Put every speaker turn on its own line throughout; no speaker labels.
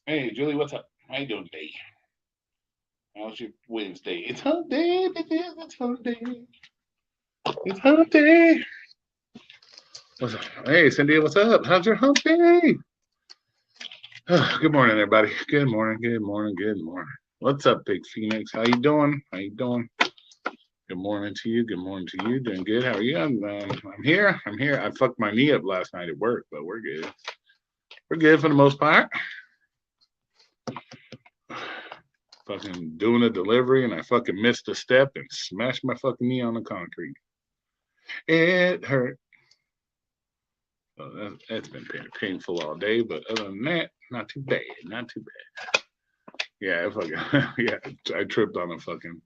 Hey, Julie, what's up? How you doing today? How's your Wednesday? It's hump day, baby. It's hump day. It's hump day. What's up? Hey, Cindy, what's up? How's your hump day? Good morning, everybody. Good morning. Good morning. Good morning. What's up, Big Phoenix? How you doing? How you doing? Good morning to you. Good morning to you. Doing good. How are you? I'm here. I'm here. I fucked my knee up last night at work, but we're good. We're good for the most part. Fucking doing a delivery and I fucking missed a step and smashed my fucking knee on the concrete. It hurt. So that's been painful all day, but other than that, not too bad. Not too bad. Yeah, I fucking yeah. I tripped on a fucking.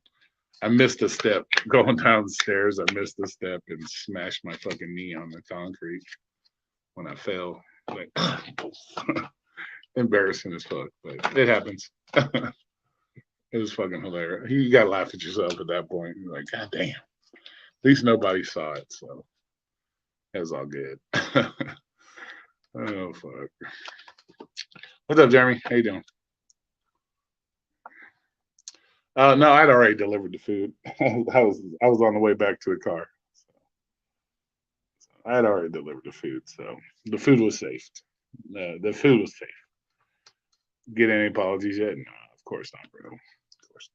I missed a step going down the stairs. I missed a step and smashed my fucking knee on the concrete when I fell. Like embarrassing as fuck, but it happens. It was fucking hilarious. You gotta laugh at yourself at that point. You're like, God damn. At least nobody saw it, so it was all good. Oh fuck. What's up, Jeremy? How you doing? No, I'd already delivered the food. I was on the way back to the car. I had already delivered the food, so the food was safe. The food was safe. Get any apologies yet? No, of course not, bro. Of course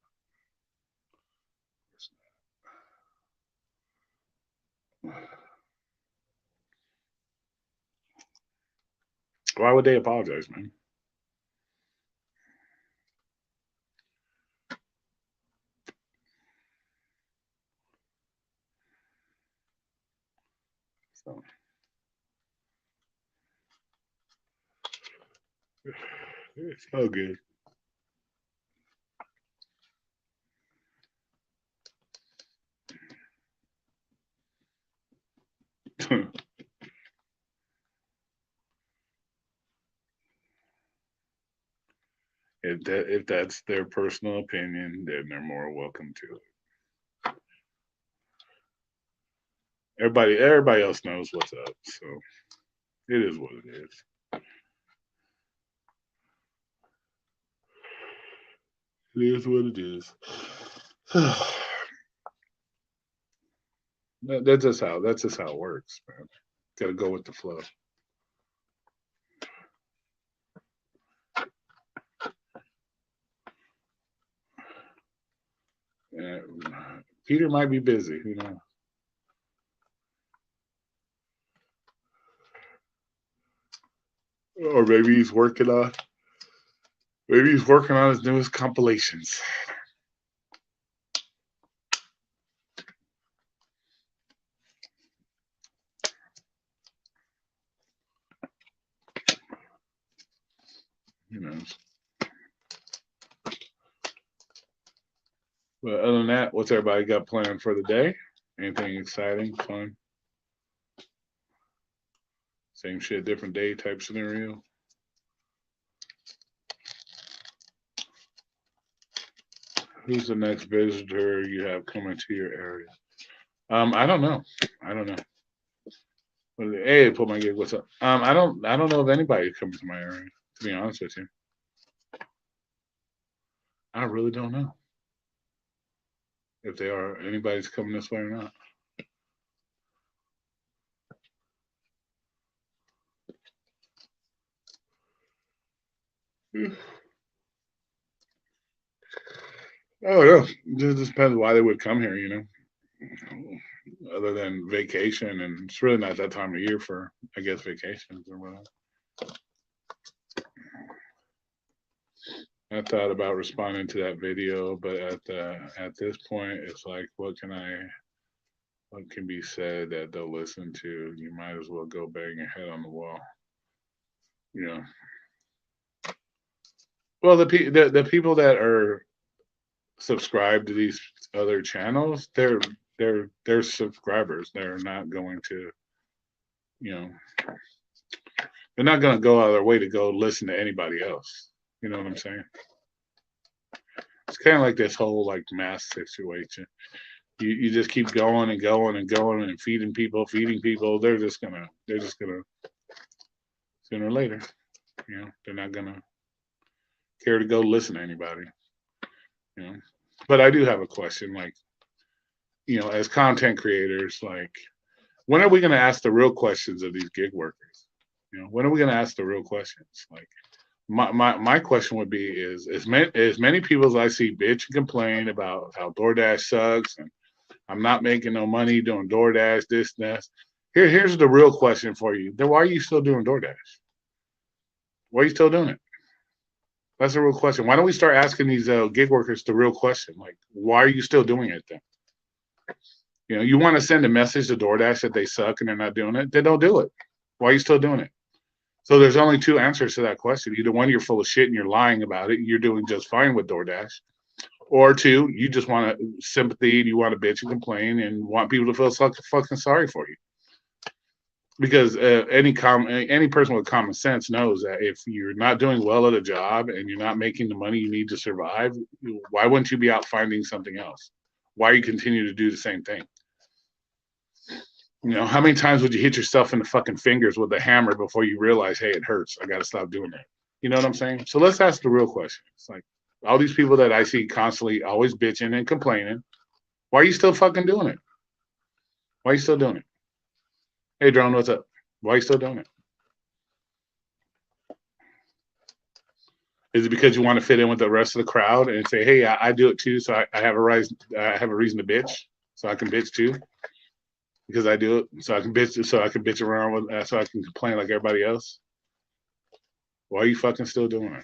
not. Why would they apologize, man? So it's all good. If that's their personal opinion, then they're more welcome to it. Everybody else knows what's up, so it is what it is. It is what it is. That's just how it works, man. Got to go with the flow. And Peter might be busy, or maybe he's working on his newest compilations. You know. But other than that, what's everybody got planned for the day? Anything exciting, fun? Same shit, different day type scenario. Who's the next visitor you have coming to your area? I don't know. I don't know. Hey, put my gig. What's up? I don't know of anybody coming to my area. To be honest with you, I really don't know if they are anybody's coming this way or not. Oh yeah, it just depends why they would come here. Other than vacation, and it's really not that time of year for, I guess, vacations or whatever. I thought about responding to that video, but at this point, it's like, what can be said that they'll listen to? You might as well go bang your head on the wall. You know. Well, the people that are subscribed to these other channels, they're subscribers. They're not going to, you know, they're not going to go out of their way to go listen to anybody else. You know what I'm saying? It's kind of like this whole like mass situation. You just keep going and going and going and feeding people. They're just gonna sooner or later, they're not gonna. care to go listen to anybody. You know, but I do have a question. Like, as content creators, like, when are we going to ask the real questions of these gig workers? When are we going to ask the real questions? Like, my question would be is as many people as I see bitch and complain about how DoorDash sucks and I'm not making no money doing DoorDash, this and that. Here's the real question for you. Then why are you still doing DoorDash? Why are you still doing it? That's a real question. Why don't we start asking these gig workers the real question? Like, why are you still doing it then? You want to send a message to DoorDash that they suck and they're not doing it? Then don't do it. Why are you still doing it? So there's only two answers to that question. Either one, you're full of shit and you're lying about it. You're doing just fine with DoorDash. Or two, you just want sympathy and you want to bitch and complain and want people to feel fucking sorry for you. Because any person with common sense knows that if you're not doing well at a job and you're not making the money you need to survive, why wouldn't you be out finding something else? Why you continue to do the same thing? How many times would you hit yourself in the fucking fingers with a hammer before you realize, hey, it hurts. I got to stop doing that. You know what I'm saying? So let's ask the real question. It's like all these people that I see constantly always bitching and complaining. Why are you still fucking doing it? Why are you still doing it? Hey, Drone, what's up? Why are you still doing it? Is it because you want to fit in with the rest of the crowd and say, hey, I do it too, so I have a reason to bitch, so I can bitch too? Because I do it, so I can bitch around with, so I can complain like everybody else. Why are you fucking still doing it?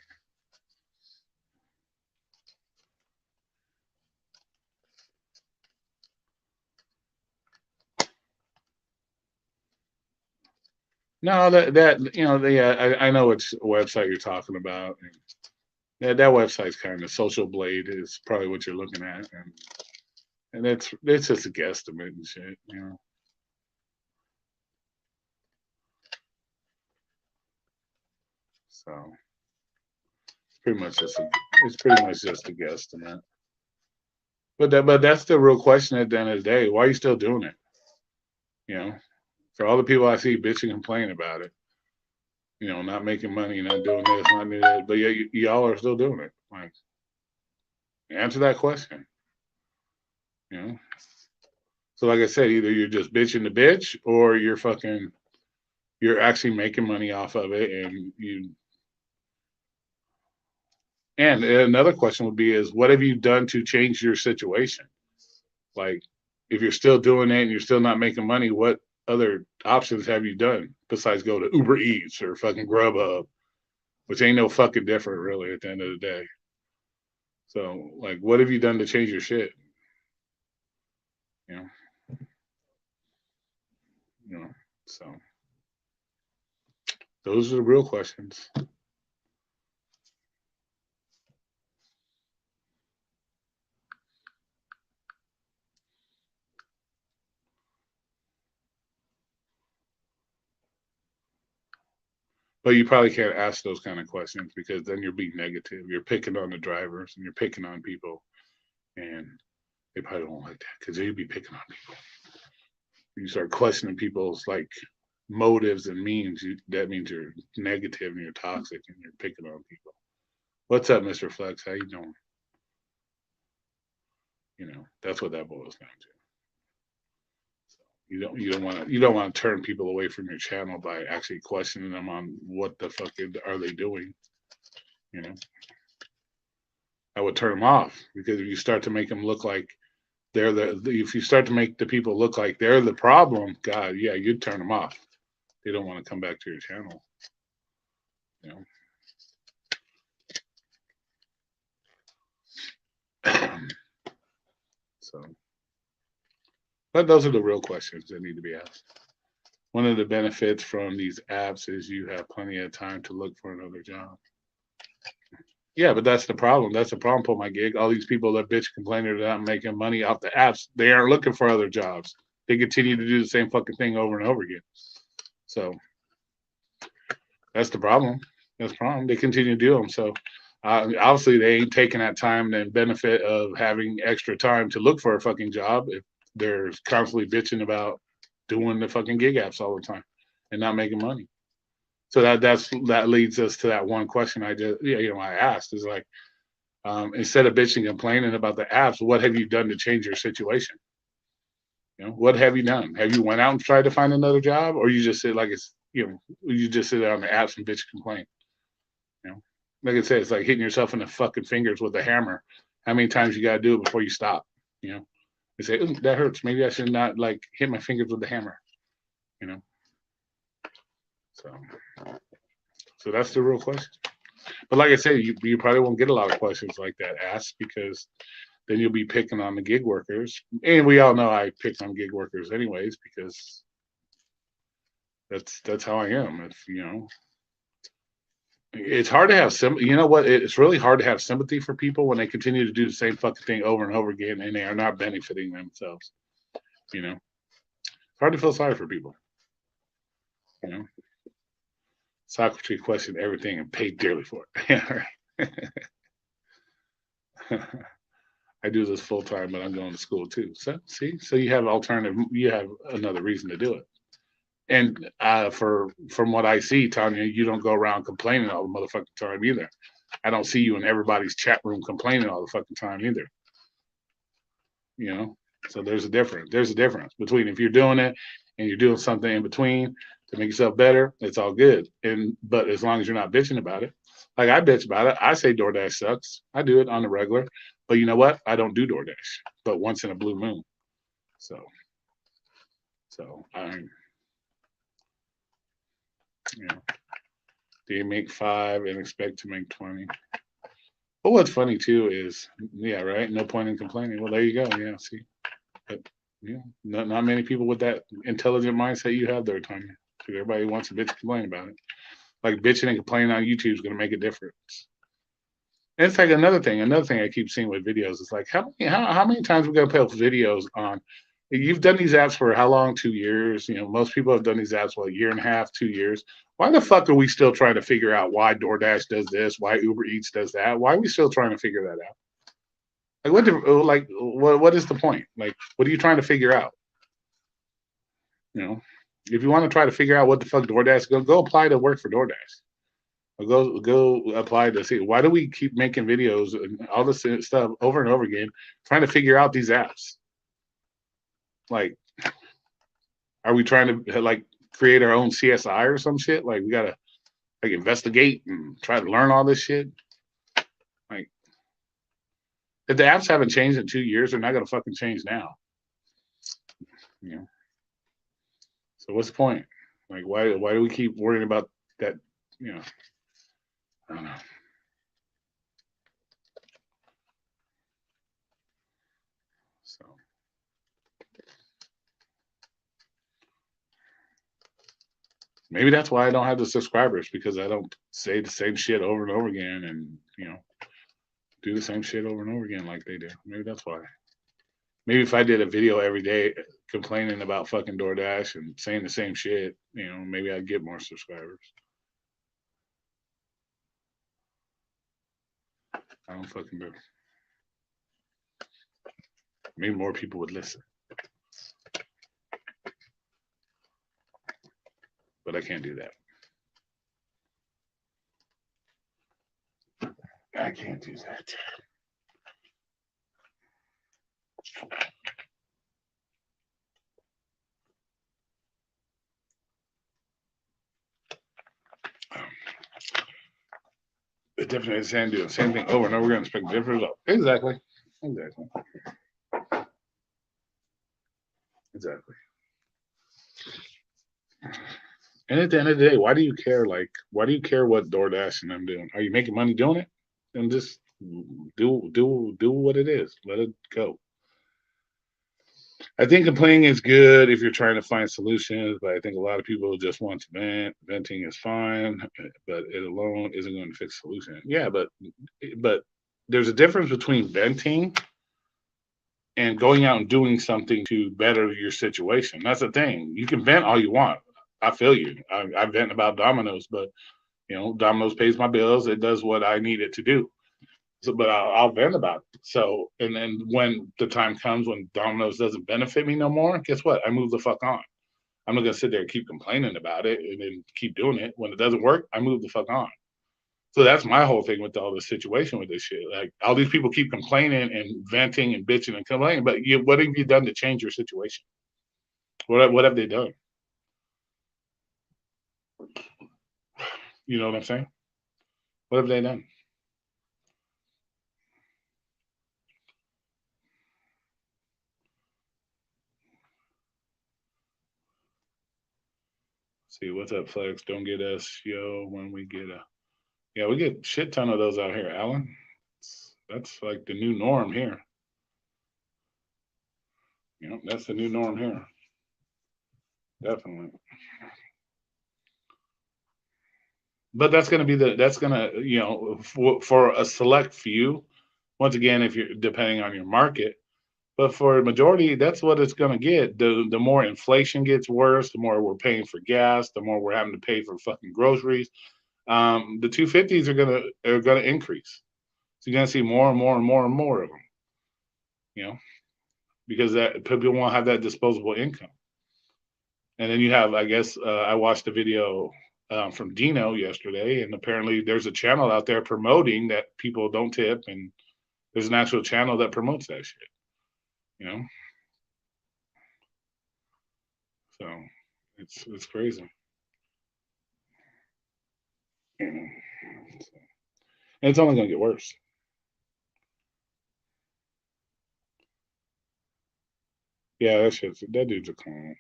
No, I know which website you're talking about. And that website's kind of Social Blade is probably what you're looking at, and it's just a guesstimate and shit. So it's pretty much just a guesstimate. But that's the real question at the end of the day. Why are you still doing it? For all the people I see bitching and complaining about it, not making money, not doing this, not doing that, but yeah, y'all are still doing it. Like, answer that question. So like I said, either you're just bitching the bitch, or you're actually making money off of it, and you. And another question would be is what have you done to change your situation? Like, if you're still doing it and you're still not making money, what other options have you done besides go to Uber Eats or fucking Grubhub, which ain't no fucking different really at the end of the day. So, like, what have you done to change your shit? You know, so those are the real questions. But you probably can't ask those kind of questions because then you're being negative. You're picking on the drivers and you're picking on people, and they probably don't like that because you'd be picking on people. You start questioning people's like motives and means. That means you're negative and you're toxic and you're picking on people. What's up, Mr. Flex? How you doing? That's what that boils down to. You don't want to turn people away from your channel by actually questioning them on what the fuck are they doing. I would turn them off because if you start to make them look like if you start to make the people look like they're the problem, God, yeah, you'd turn them off. They don't want to come back to your channel. So, but those are the real questions that need to be asked. One of the benefits from these apps is you have plenty of time to look for another job. Yeah, but that's the problem. That's the problem for my gig. All these people that bitch complaining that I'm making money off the apps, they aren't looking for other jobs. They continue to do the same fucking thing over and over again. So that's the problem. That's the problem. They continue to do them. So obviously they ain't taking that time and benefit of having extra time to look for a fucking job if they're constantly bitching about doing the fucking gig apps all the time and not making money. So that leads us to that one question I asked is like, instead of bitching and complaining about the apps, what have you done to change your situation? What have you done? Have you went out and tried to find another job, or you just sit like you just sit on the apps and bitch and complain? Like I said, it's like hitting yourself in the fucking fingers with a hammer. How many times you got to do it before you stop? You say, that hurts. Maybe I should not like hit my fingers with the hammer. You know. So, so that's the real question. But like I said, you probably won't get a lot of questions like that asked because then you'll be picking on the gig workers, and we all know I pick on gig workers anyways because that's how I am. It's hard to have you know what? It's really hard to have sympathy for people when they continue to do the same fucking thing over and over again and they are not benefiting themselves. It's hard to feel sorry for people. Socrates questioned everything and paid dearly for it. Yeah, right. I do this full time, but I'm going to school too. So see, so you have you have another reason to do it. And from what I see, Tanya, you don't go around complaining all the motherfucking time either. I don't see you in everybody's chat room complaining all the fucking time either. So there's a difference. There's a difference between if you're doing it and you're doing something in between to make yourself better, it's all good. But as long as you're not bitching about it, like I bitch about it, I say DoorDash sucks. I do it on the regular, but you know what? I don't do DoorDash, but once in a blue moon. So I'm, do you make 5 and expect to make 20? But what's funny too is, yeah, right. No point in complaining. Well, there you go. Yeah, see, but not many people with that intelligent mindset you have there, Tanya. Everybody wants to bitch and complain about it. Like bitching and complaining on YouTube is going to make a difference. And it's like another thing I keep seeing with videos is like how many times we're going to post videos on. You've done these apps for how long? 2 years. Most people have done these apps for a year and a half, 2 years. Why the fuck are we still trying to figure out why DoorDash does this, why Uber Eats does that? Why are we still trying to figure that out? What is the point? Like, what are you trying to figure out? If you want to try to figure out what the fuck DoorDash, go apply to work for DoorDash. Or go apply to see. Why do we keep making videos and all this stuff over and over again, trying to figure out these apps? Like, are we trying to like create our own CSI or some shit? Like, we gotta like investigate and try to learn all this shit. Like, if the apps haven't changed in 2 years, they're not gonna fucking change now. So what's the point? Like, why do we keep worrying about that? I don't know. So maybe that's why I don't have the subscribers, because I don't say the same shit over and over again and do the same shit over and over again like they do. Maybe that's why. Maybe if I did a video every day complaining about fucking DoorDash and saying the same shit, maybe I'd get more subscribers. I don't fucking know. Maybe more people would listen. But I can't do that. I can't do that. It definitely is saying do the same thing over and over again, expect different results. Exactly. And at the end of the day, why do you care? Like, why do you care what DoorDash and them doing? Are you making money doing it? Then just do what it is. Let it go. I think complaining is good if you're trying to find solutions, but I think a lot of people just want to vent. Venting is fine, but it alone isn't going to fix the solution. Yeah, but there's a difference between venting and going out and doing something to better your situation. That's the thing. You can vent all you want. I feel you. I vent about Domino's, but Domino's pays my bills. It does what I need it to do. So, but I'll vent about it. So, and then when the time comes when Domino's doesn't benefit me no more, guess what? I move the fuck on. I'm not gonna sit there and keep complaining about it and then keep doing it. When it doesn't work, I move the fuck on. So that's my whole thing with all this situation with this shit. Like all these people keep complaining and venting and bitching and complaining, but what have you done to change your situation? What have they done? You know what I'm saying? What have they done? See, what's up, Flex? Don't get us, yo, when we get a. Yeah, we get shit ton of those out here, Alan. That's like the new norm here. You know, that's the new norm here. Definitely. But that's going to be that's going to, for a select few, once again, if you're depending on your market, but for a majority, that's what it's going to get. The more inflation gets worse, the more we're paying for gas, the more we're having to pay for fucking groceries. The 250s are gonna increase. So you're gonna see more and more and more and more of them. You know, because that people won't have that disposable income. And then you have, I guess, I watched a video from Dino yesterday, and apparently there's a channel out there promoting that people don't tip, and there's an actual channel that promotes that shit. You know, so it's crazy. You know, so, and it's only gonna get worse. Yeah, that dude's a clown.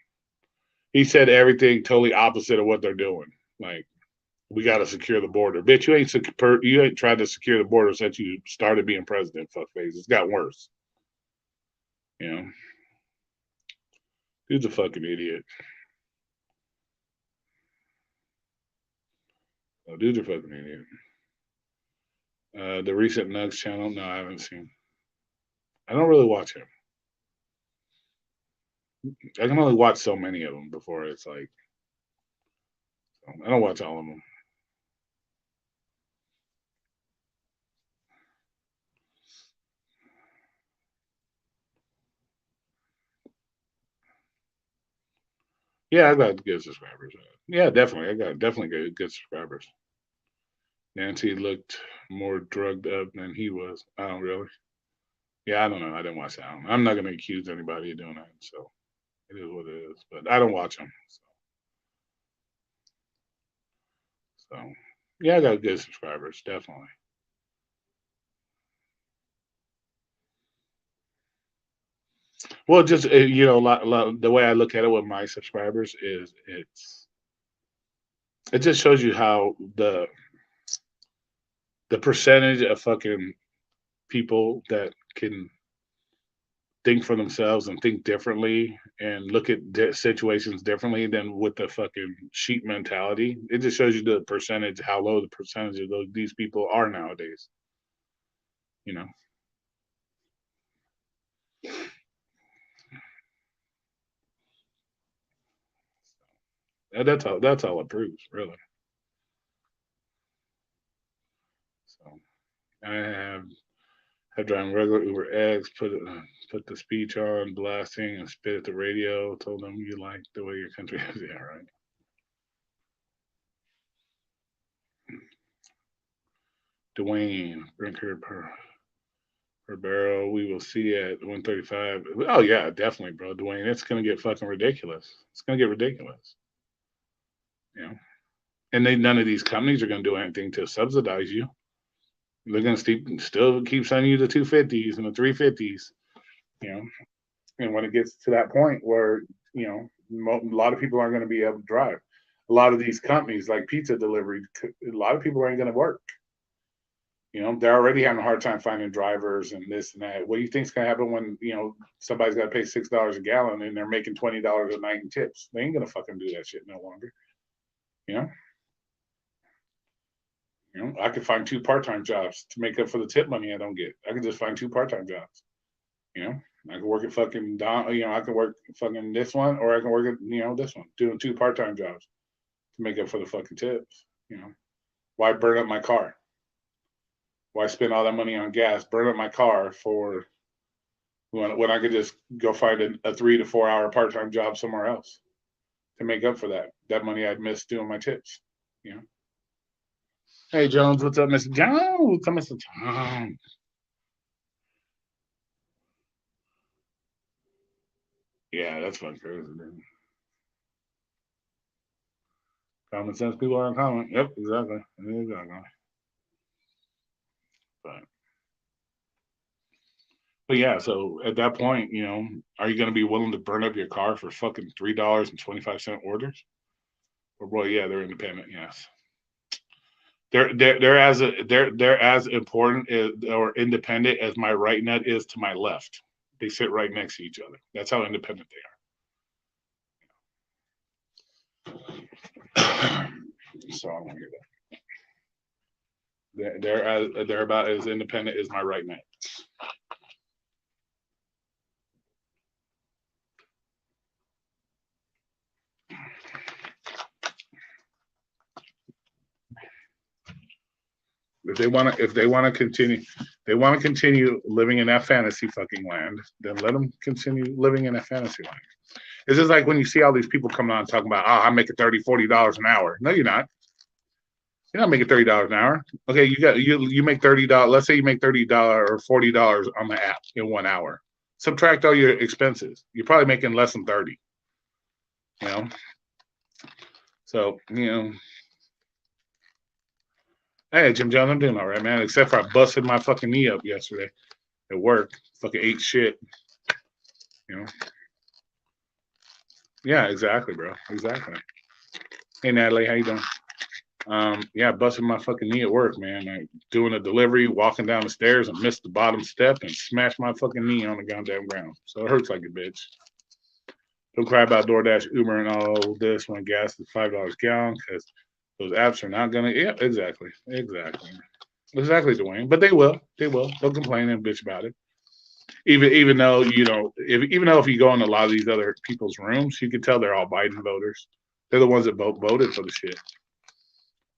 He said everything totally opposite of what they're doing. Like we got to secure the border. Bitch, you ain't tried to secure the border since you started being president. Fuckface, it's got worse. You know, dude's a fucking idiot. Oh, dude's a fucking idiot. The recent Nugs channel, no, I haven't seen. I don't really watch him. I can only watch so many of them before it's like I don't watch all of them. Yeah, I got good subscribers. Yeah, definitely. I got definitely good subscribers. Nancy looked more drugged up than he was. I don't really. Yeah, I don't know. I didn't watch that. I'm not going to accuse anybody of doing that. So it is what it is. But I don't watch them. So yeah, I got good subscribers, definitely. Well, just the way I look at it with my subscribers is it just shows you how the percentage of fucking people that can think for themselves and think differently and look at situations differently than with the fucking sheep mentality. It just shows you the percentage, how low the percentage of these people are nowadays. You know, and that's all it proves, really. So I have driving regular Uber X, put the speech on, blasting, and spit at the radio. Told them you like the way your country is. Yeah, right. Dwayne, Brinker per barrel. We will see at 135. Oh yeah, definitely, bro. Dwayne, it's gonna get fucking ridiculous. It's gonna get ridiculous. You know, and none of these companies are gonna do anything to subsidize you. They're gonna still keep sending you the 250s and the 350s. You know, and when it gets to that point where a lot of people aren't going to be able to drive, a lot of these companies like pizza delivery, a lot of people aren't going to work. They're already having a hard time finding drivers and this and that. What do you think's going to happen when somebody's got to pay $6 a gallon and they're making $20 a night in tips? They ain't going to fucking do that shit no longer. You know, I could find two part-time jobs to make up for the tip money I don't get. I could just find two part-time jobs. You know, I can work at fucking I can work fucking this one, or I can work at this one, doing two part-time jobs to make up for the fucking tips. Why burn up my car? Why spend all that money on gas? Burn up my car for when I could just go find a 3 to 4 hour part-time job somewhere else. to make up for that money I'd missed doing my tips. You know. Hey Jones, what's up, Mr. Jones? What's up, Mr. Jones? Yeah, that's fucking crazy, dude. Common sense people are uncommon. Yep, exactly. Exactly. But but yeah, so at that point, are you gonna be willing to burn up your car for fucking $3.25 orders? Or boy, yeah, they're independent, yes. They're as important or independent as my right nut is to my left. They sit right next to each other. That's how independent they are. So I don't hear that. They're about as independent as my right nut. If they want to continue living in that fantasy fucking land, then let them continue living in that fantasy land. It's just like when you see all these people coming on talking about, oh, I'm making $30, $40 an hour. No, you're not. You're not making $30 an hour. Okay, you make $30. Let's say you make $30 or $40 on the app in 1 hour. Subtract all your expenses. You're probably making less than 30. You know. So hey Jim Jones, I'm doing all right, man. Except for I busted my fucking knee up yesterday at work. Fucking ate shit. You know. Yeah, exactly, bro. Exactly. Hey Natalie, how you doing? Yeah, busted my fucking knee at work, man. Like doing a delivery, walking down the stairs and missed the bottom step and smashed my fucking knee on the goddamn ground. So it hurts like a bitch. Don't cry about DoorDash, Uber, and all this when gas is $5 a gallon because those apps are not gonna. Yeah, exactly, exactly, Dwayne. But they will, They'll complain and bitch about it. Even though even though if you go in a lot of these other people's rooms, you can tell they're all Biden voters. They're the ones that voted for the shit.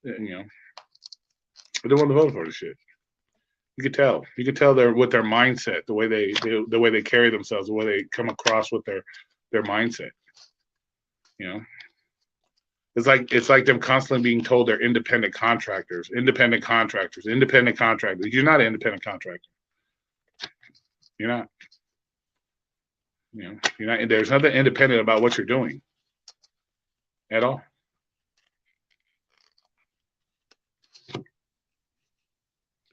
You know, they're the ones that voted for the shit. You could tell. You could tell with their mindset, the way they carry themselves, the way they come across with their mindset. You know, it's like them constantly being told they're independent contractors, independent contractors, independent contractors. You're not an independent contractor. You're not. You're not. There's nothing independent about what you're doing at all.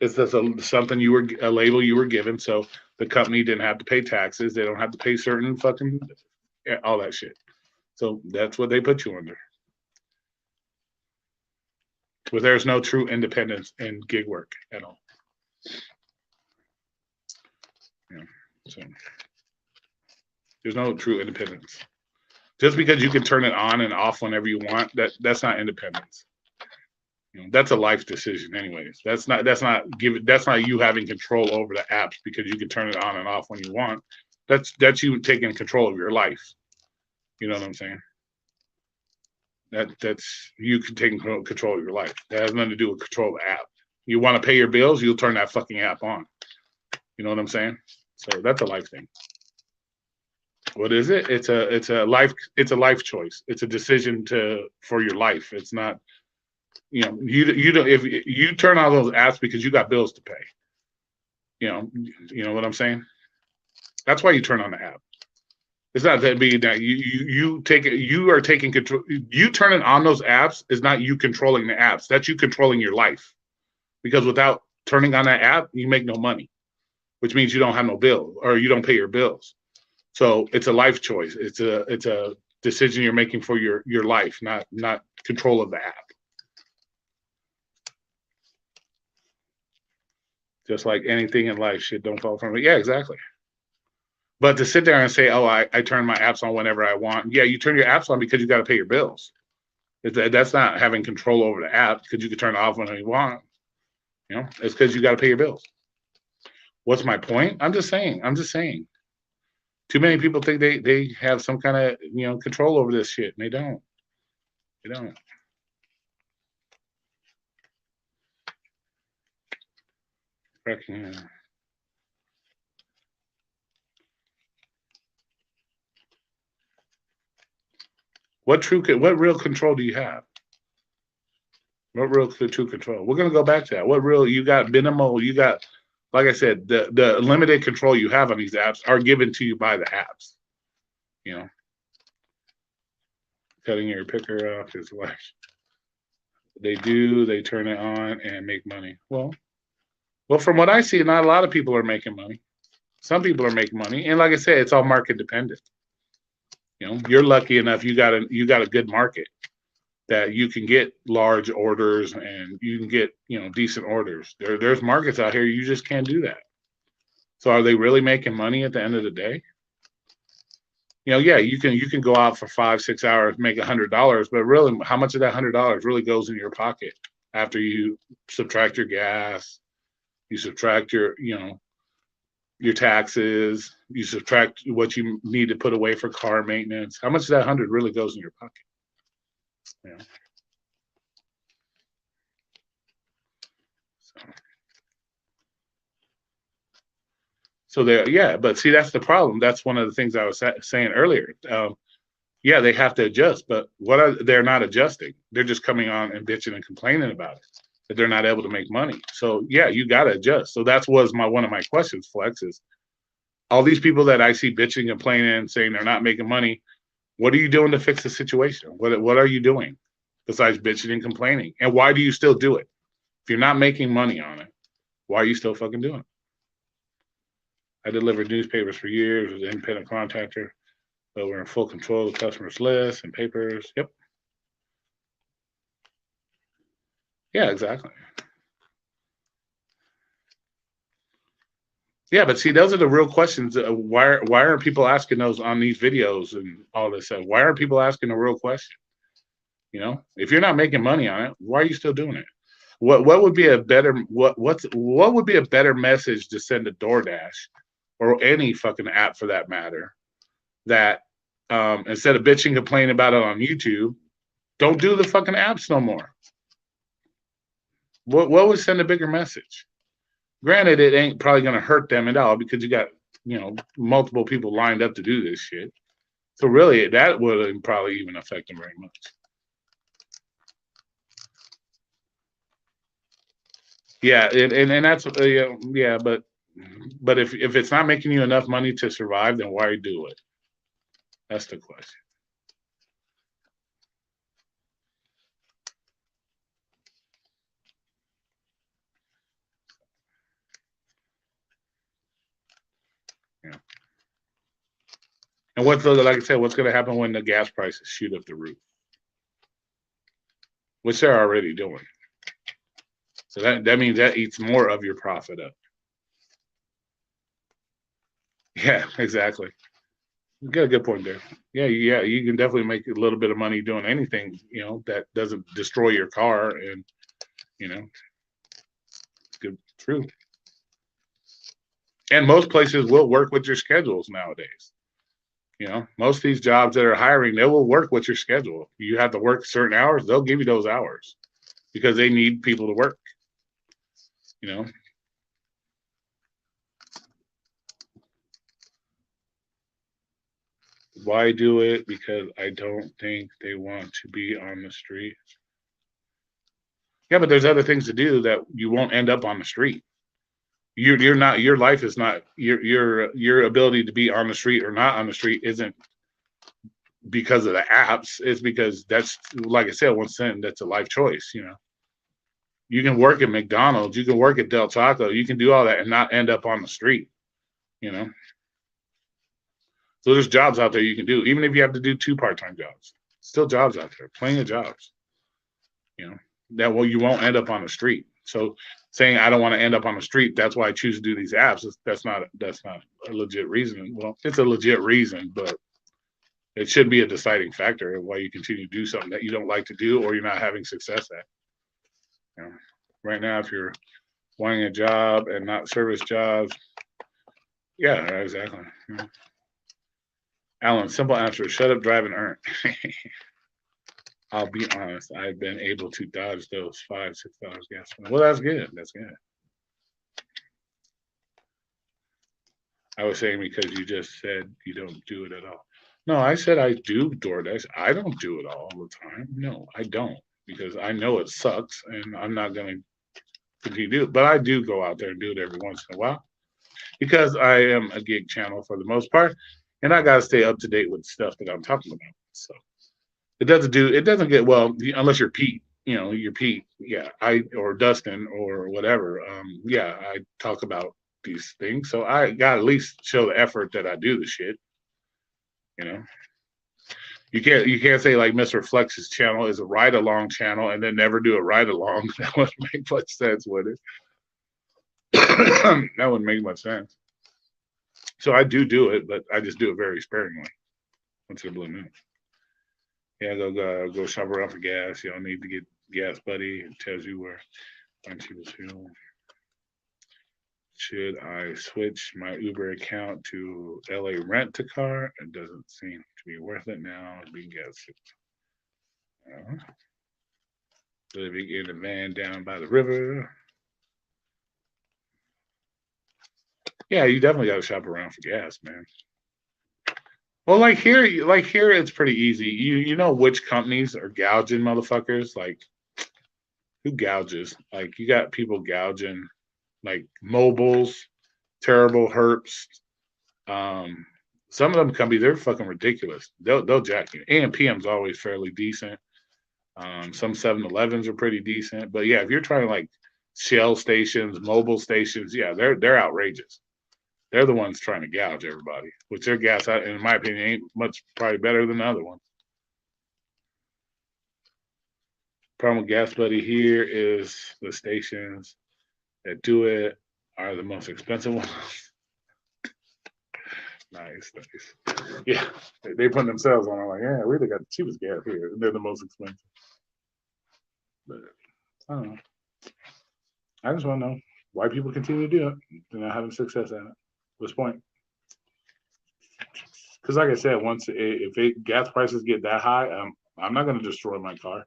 It's just something a label you were given, so the company didn't have to pay taxes. They don't have to pay certain fucking all that shit. So that's what they put you under. But there's no true independence in gig work at all. Yeah. So there's no true independence. Just because you can turn it on and off whenever you want, that's not independence. That's a life decision, anyways. That's not you having control over the apps because you can turn it on and off when you want. That's you taking control of your life. You know what I'm saying? That's you can take control of your life. That has nothing to do with control of the app. You want to pay your bills, you'll turn that fucking app on. You know what I'm saying? So that's a life thing. What is it? It's a life choice. It's a decision for your life. It's not, you don't if you turn on those apps because you got bills to pay. You know what I'm saying? That's why you turn on the app. It's not that being that you take it, you are taking control. You turning on those apps is not you controlling the apps. That's you controlling your life. Because without turning on that app, you make no money, which means you don't have no bill or you don't pay your bills. So it's a life choice. It's a decision you're making for your life, not control of the app. Just like anything in life, shit don't fall from it. Yeah, exactly. But to sit there and say, "Oh, I turn my apps on whenever I want," yeah, you turn your apps on because you got to pay your bills. That's not having control over the app because you can turn it off whenever you want. It's because you got to pay your bills. What's my point? I'm just saying. Too many people think they have some kind of control over this shit, and they don't. They don't. Yeah. What real control do you have? What real true control? We're gonna go back to that. What real you got minimal, you got like I said, the limited control you have on these apps are given to you by the apps. You know, cutting your picker off is like they do, they turn it on and make money. Well, from what I see, not a lot of people are making money. Some people are making money, and like I said, it's all market dependent. You know, you're lucky enough you got a good market that you can get large orders and you can get decent orders. There's markets out here you just can't do that. So are they really making money at the end of the day? Yeah, you can go out for 5-6 hours, make $100, but really, how much of that $100 really goes in your pocket after you subtract your gas, you subtract your taxes, you subtract what you need to put away for car maintenance. How much of that 100 really goes in your pocket? Yeah. So there, yeah, but see, that's the problem. That's one of the things I was saying earlier. Yeah, they have to adjust, but they're not adjusting. They're just coming on and bitching and complaining about it, that they're not able to make money. So yeah, you got to adjust. So that was one of my questions, Flex, is all these people that I see bitching and complaining and saying they're not making money. What are you doing to fix the situation? What are you doing besides bitching and complaining? And why do you still do it? If you're not making money on it, why are you still fucking doing it? I delivered newspapers for years, was an independent contractor, but we're in full control of the customer's list and papers. Yep. Yeah, exactly. Yeah, but see, those are the real questions. Why aren't people asking those on these videos and all this stuff? Why aren't people asking the real question? If you're not making money on it, why are you still doing it? What would be a better what would be a better message to send to DoorDash or any fucking app for that matter, that instead of bitching complaining about it on YouTube, don't do the fucking apps no more? What would send a bigger message? Granted, it ain't probably gonna hurt them at all because you got multiple people lined up to do this shit. So really, that wouldn't probably even affect them very much. Yeah, and that's yeah, but if it's not making you enough money to survive, then why do it? That's the question. Yeah. And like I said, what's going to happen when the gas prices shoot up the roof? Which they're already doing. So that means that eats more of your profit up. Yeah, exactly. You got a good point there. Yeah, you can definitely make a little bit of money doing anything, that doesn't destroy your car, and good, true. And most places will work with your schedules nowadays. Most of these jobs that are hiring, they will work with your schedule. You have to work certain hours, they'll give you those hours because they need people to work. Why do it? Because I don't think they want to be on the street. Yeah, but there's other things to do that you won't end up on the street. You're not, your life is not, your ability to be on the street or not on the street isn't because of the apps. It's because that's, like I said, one sentence, that's a life choice. You can work at McDonald's, you can work at Del Taco, you can do all that and not end up on the street. So there's jobs out there you can do, even if you have to do 2 part-time jobs. Still jobs out there, plenty of jobs. That you won't end up on the street. So saying I don't want to end up on the street, that's why I choose to do these apps. That's not a legit reason. Well, it's a legit reason, but it should be a deciding factor of why you continue to do something that you don't like to do or you're not having success at. Right now, if you're wanting a job and not service jobs, yeah, exactly. Alan, simple answer: shut up, drive, and earn. I'll be honest, I've been able to dodge those $5-6 gas. Well, that's good. That's good. I was saying because you just said you don't do it at all. No, I said I do DoorDash. I don't do it all the time. No, I don't because I know it sucks and I'm not going to continue to do it. But I do go out there and do it every once in a while because I am a gig channel for the most part, and I got to stay up to date with stuff that I'm talking about. So it doesn't get well unless you're Pete. You know, you're Pete. Yeah, I or Dustin or whatever. Yeah, I talk about these things, so I got to at least show the effort that I do the shit. You know. You can't say like Mr. Flex's channel is a ride along channel and then never do a ride along. That wouldn't make much sense, would it? That wouldn't make much sense. So I do it, but I just do it very sparingly. Once in a blue moon. Yeah, go shop around for gas. You don't need to get gas buddy. It tells you where find cheapest fuel. Should I switch my Uber account to LA Rent to Car? It doesn't seem to be worth it now. We can get living in a van down by the river. Yeah, you definitely got to shop around for gas, man. Well, like here, it's pretty easy. You know which companies are gouging motherfuckers. Like who gouges? Like you got people gouging, like mobiles, terrible herps. Um, some of them companies they're fucking ridiculous. They'll jack you. AMPM's always fairly decent. Some 7-Elevens are pretty decent, but yeah, if you're trying like Shell stations, mobile stations, yeah, they're outrageous. They're the ones trying to gouge everybody, which their gas, in my opinion, ain't much probably better than the other ones. Problem with Gas Buddy here is the stations that do it are the most expensive ones. Nice, nice. Yeah, they put themselves on. Like, yeah, we got the cheapest gas here, and they're the most expensive. But I don't know. I just want to know why people continue to do it. They're not having success at it. What's the point? Because, like I said, gas prices get that high, I'm not going to destroy my car.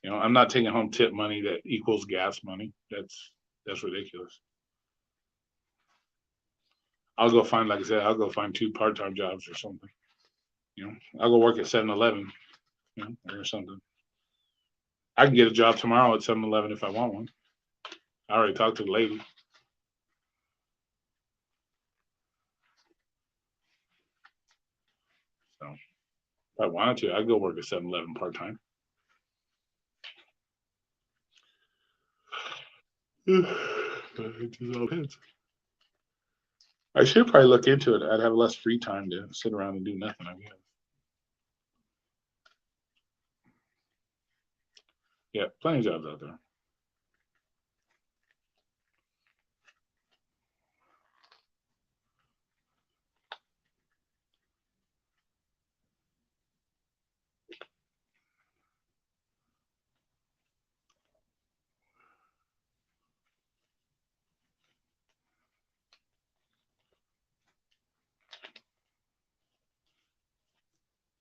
You know, I'm not taking home tip money that equals gas money. That's ridiculous. I'll go find, like I said, I'll go find 2 part-time jobs or something. You know, I'll go work at 7-Eleven, you know, or something. I can get a job tomorrow at 7-Eleven if I want one. I already talked to the lady. So if I wanted to, I'd go work at 7-Eleven part-time. It just all depends. I should probably look into it. I'd have less free time to sit around and do nothing, I guess. Yeah, plenty of jobs out there.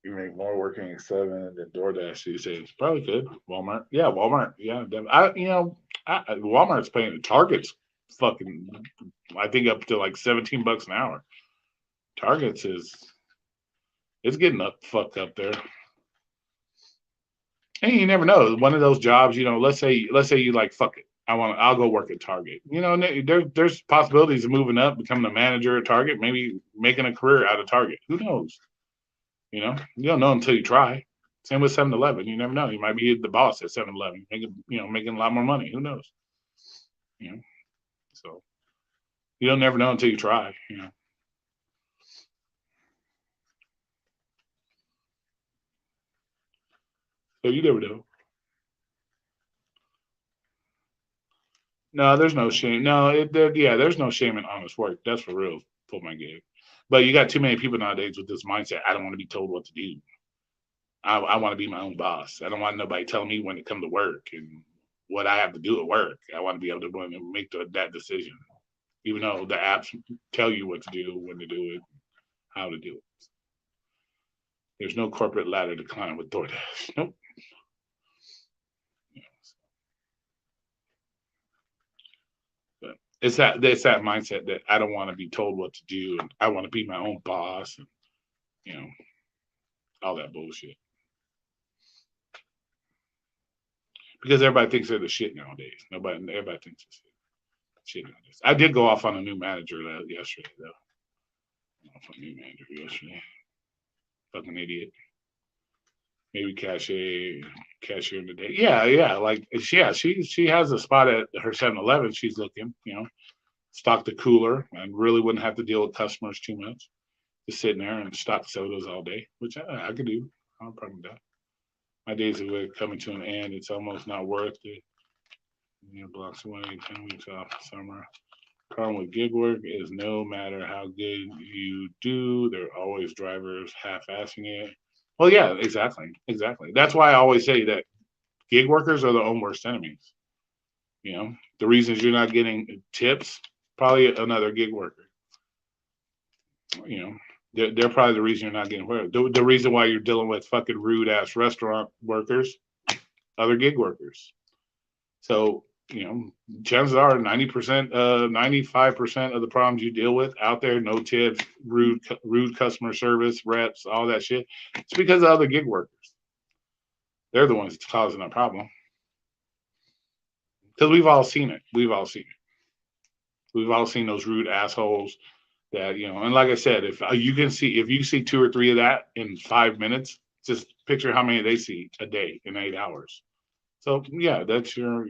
You make more working at 7 than DoorDash these days. Probably could. Walmart. Yeah, Walmart. Yeah. Walmart's paying Target's fucking, I think up to like 17 bucks an hour. Target's it's getting up fucked up there. And you never know. One of those jobs, let's say you like fuck it. I'll go work at Target. You know, there's possibilities of moving up, becoming a manager at Target, maybe making a career out of Target. Who knows? You don't know until you try. Same with 7-Eleven. You never know. You might be the boss at 7-Eleven, making a lot more money. Who knows? You know, so you don't never know until you try. So you never know. No, there's no shame. No, there's no shame in honest work. That's for real. For my gig. But you got too many people nowadays with this mindset. I don't want to be told what to do. I want to be my own boss. I don't want nobody telling me when to come to work and what I have to do at work. I want to be able to make that decision, even though the apps tell you what to do, when to do it, how to do it. There's no corporate ladder to climb with DoorDash. Nope. But it's that mindset that I don't want to be told what to do, and I want to be my own boss. And, you know, all that bullshit. Because everybody thinks they're the shit nowadays. Everybody thinks it's shit nowadays. I did go off on a new manager yesterday, though. Off on a new manager yesterday. Fucking idiot. Maybe cashier in the day. Yeah. Like, yeah, she has a spot at her 7-Eleven. She's looking, stock the cooler and really wouldn't have to deal with customers too much. Just sitting there and stock sodas all day, which I could do. I don't have a problem with that. My days are coming to an end. It's almost not worth it. Blocks away, 10 weeks off summer. Problem with gig work is no matter how good you do, there are always drivers half-assing it. Well, yeah, exactly. That's why I always say that gig workers are their own worst enemies. The reasons you're not getting tips, probably another gig worker. They're probably the reason you're not getting work. The reason why you're dealing with fucking rude ass restaurant workers, other gig workers. So, chances are 90%, 95% of the problems you deal with out there, no tips, rude customer service, reps, all that shit, it's because of other gig workers. They're the ones causing a problem. Because we've all seen it. We've all seen those rude assholes that, and like I said, if you see 2 or 3 of that in 5 minutes, just picture how many they see a day in 8 hours. So yeah, that's your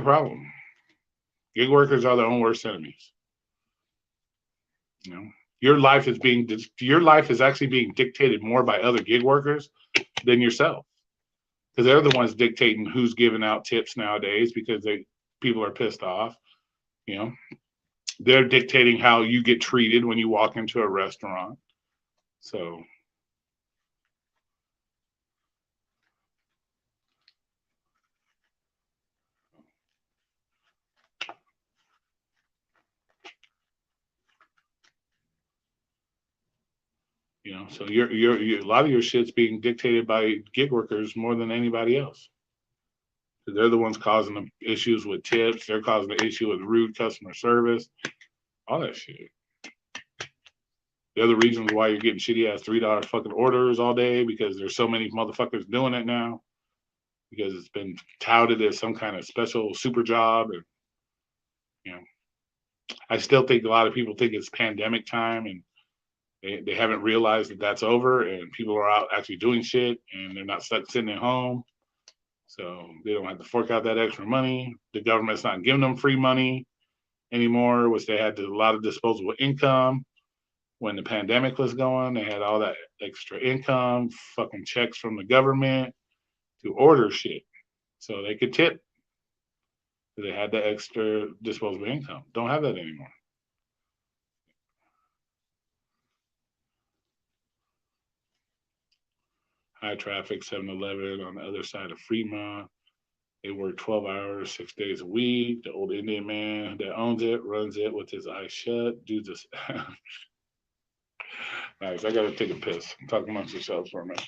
problem. Gig workers are their own worst enemies. Your life is actually being dictated more by other gig workers than yourself, because they're the ones dictating who's giving out tips nowadays because people are pissed off. They're dictating how you get treated when you walk into a restaurant. So. So a lot of your shit's being dictated by gig workers more than anybody else. They're the ones causing the issues with tips. They're causing the issue with rude customer service, all that shit. They're the reasons why you're getting shitty ass $3 fucking orders all day, because there's so many motherfuckers doing it now, because it's been touted as some kind of special super job. And, I still think a lot of people think it's pandemic time, and they haven't realized that that's over, and people are out actually doing shit, and they're not stuck sitting at home. So they don't have to fork out that extra money. The government's not giving them free money anymore, which they had a lot of disposable income when the pandemic was going. They had all that extra income, fucking checks from the government to order shit so they could tip. They had that extra disposable income. Don't have that anymore. High traffic 7-Eleven on the other side of Fremont. They work 12 hours, 6 days a week. The old Indian man that owns it runs it with his eyes shut. Dude, this. Nice. I gotta take a piss. Talk amongst yourselves for a minute.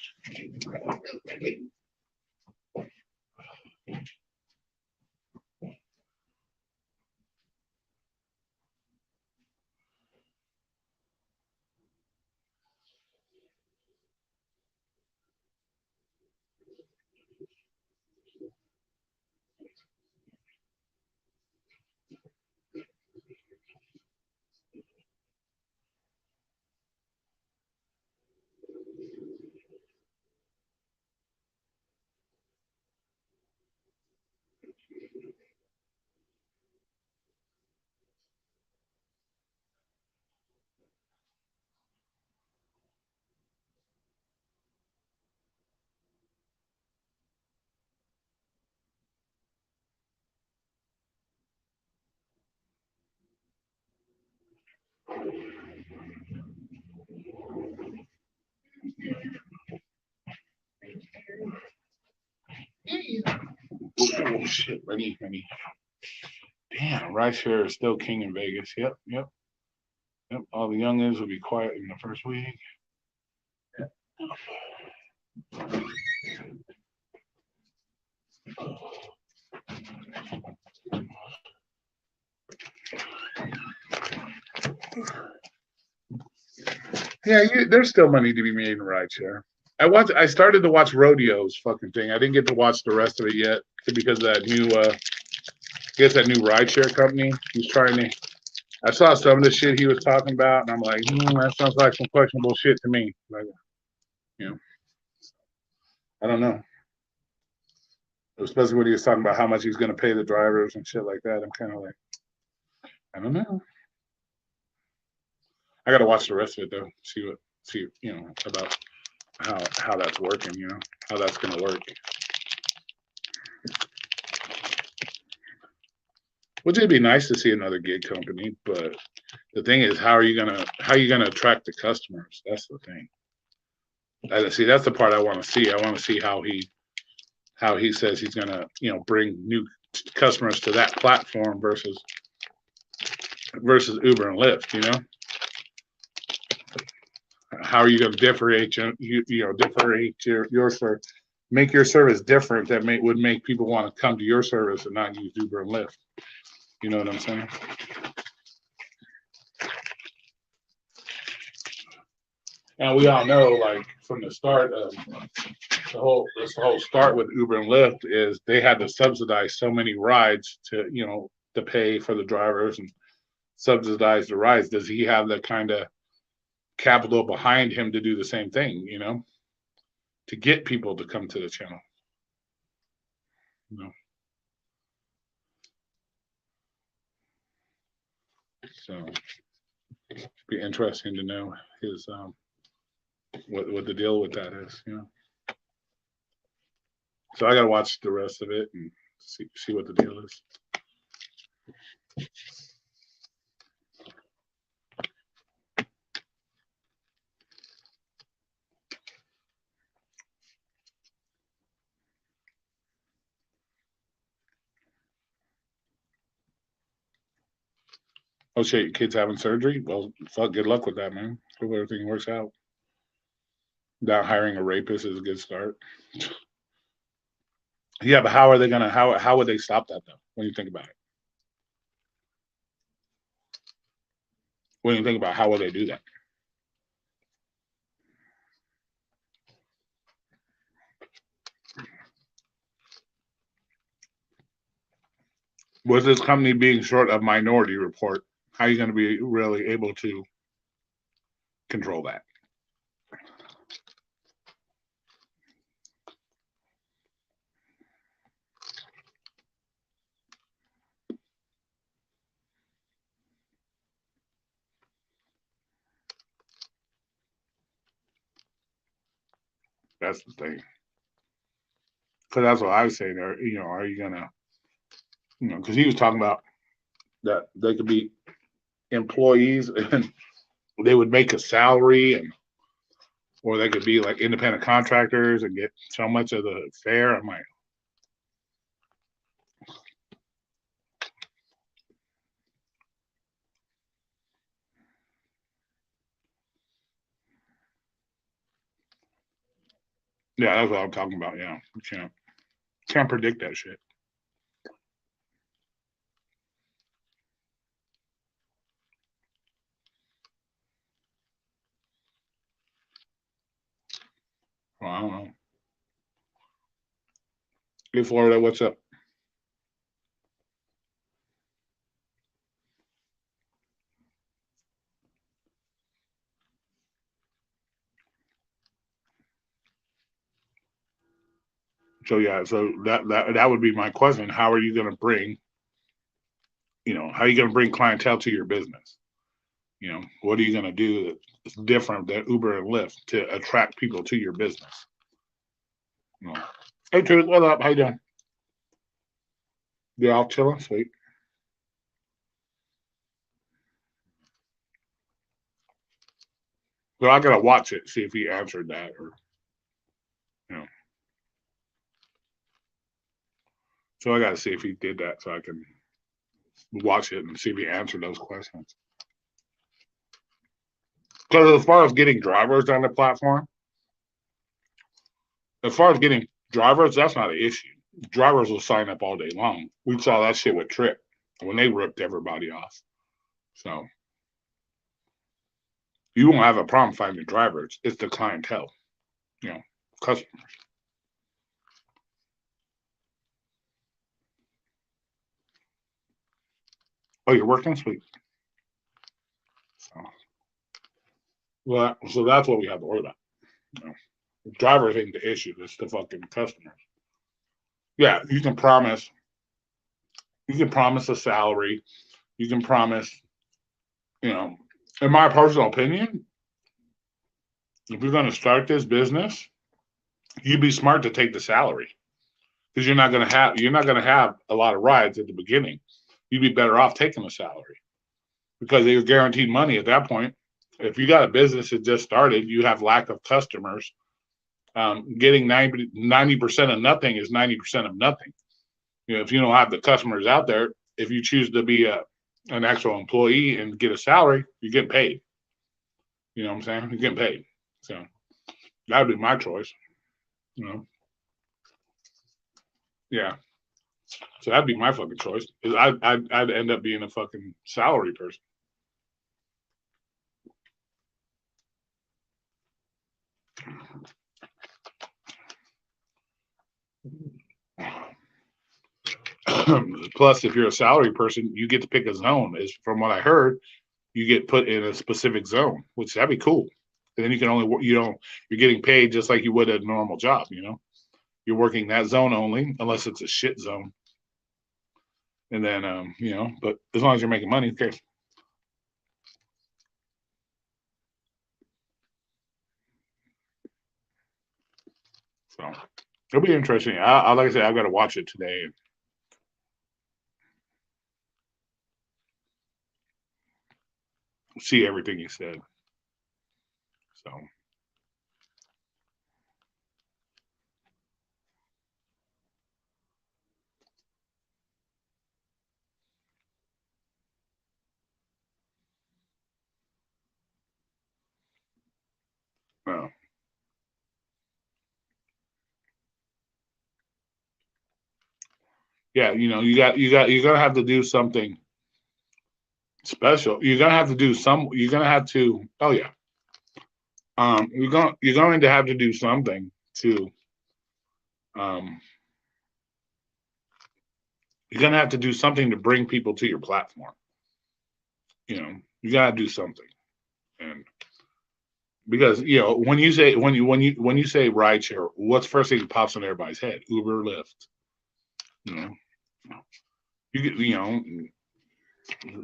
Oh shit, ready. Damn, rideshare is still king in Vegas. Yep. All the youngins will be quiet in the first week. Yeah, there's still money to be made in rideshare. I started to watch Rodeo's fucking thing. I didn't get to watch the rest of it yet because of that new I guess that new rideshare company he's trying to. I saw some of the shit he was talking about, and I'm like, that sounds like some questionable shit to me. Like, you know, I don't know. Especially when he was talking about how much he's going to pay the drivers and shit like that. I'm kind of like, I don't know. I got to watch the rest of it though. See about how that's working. How that's going to work. Which it'd be nice to see another gig company, but the thing is, how are you gonna attract the customers? That's the thing. See, that's the part I want to see. I want to see how he says he's gonna bring new customers to that platform versus Uber and Lyft. How are you going to differentiate your service, make your service different that would make people want to come to your service and not use Uber and Lyft. You know what I'm saying? And we all know, like from the start of the whole start with Uber and Lyft is they had to subsidize so many rides to pay for the drivers and subsidize the rides. Does he have the kind of capital behind him to do the same thing? To get people to come to the channel. So be interesting to know his what the deal with that is. So I got to watch the rest of it and see what the deal is. Oh shit, your kid's having surgery? Well, fuck, good luck with that, man. Hope everything works out. Not hiring a rapist is a good start. Yeah, but how are they gonna how would they stop that though? When you think about it. When you think about how would they do that? With this company being short of Minority Report, how are you going to be really able to control that? That's the thing. Because that's what I was saying. Are you gonna, because he was talking about that they could be employees and they would make a salary, or they could be like independent contractors and get so much of the fare. I'm like, yeah, that's what I'm talking about. Yeah, you can't predict that shit. Well, I don't know. Hey, Florida, what's up? So yeah, so that would be my question. How are you going to bring, how are you going to bring clientele to your business? What are you going to do that's different than Uber and Lyft to attract people to your business? You know? Hey, Truth, what up? How you doing? You all chilling? Sweet. So I gotta watch it, see if he answered that, or you know. So I gotta see if he did that, so I can watch it and see if he answered those questions. Because as far as getting drivers on the platform, as far as getting drivers, that's not an issue. Drivers will sign up all day long. We saw that shit with Trip when they ripped everybody off. So You won't have a problem finding drivers. It's the clientele, you know, customers. Oh, you're working? Sweet. So, well, so that's what we have to worry about. You know, drivers ain't the issue. It's the fucking customers. Yeah, you can promise a salary. You can promise, you know, in my personal opinion, if you're going to start this business, you'd be smart to take the salary because you're not going to have a lot of rides at the beginning. You'd be better off taking the salary because you're guaranteed money at that point. If you got a business that just started, you have lack of customers. Getting 90% of nothing is 90% of nothing. You know, if you don't have the customers out there, if you choose to be an actual employee and get a salary, you get paid. You know what I'm saying? You get paid. So that would be my choice. You know, yeah. So that'd be my fucking choice. I'd end up being a fucking salary person. Plus, if you're a salary person, you get to pick a zone. Is from what I heard, you get put in a specific zone, which that'd be cool. And then you can only you're getting paid just like you would at a normal job. You know, you're working that zone only, unless it's a shit zone. And then you know, but as long as you're making money, who cares? So it'll be interesting. Like I said, I've got to watch it today and see everything he said. So uh, yeah, you know, you're gonna have to do something special. You're gonna have to do some. You're gonna have to. Oh yeah. You're going to have to do something to. Um, you're gonna have to do something to bring people to your platform. You know, you gotta do something, and because you know when you say rideshare, what's the first thing that pops in everybody's head? Uber, Lyft. You know, you know.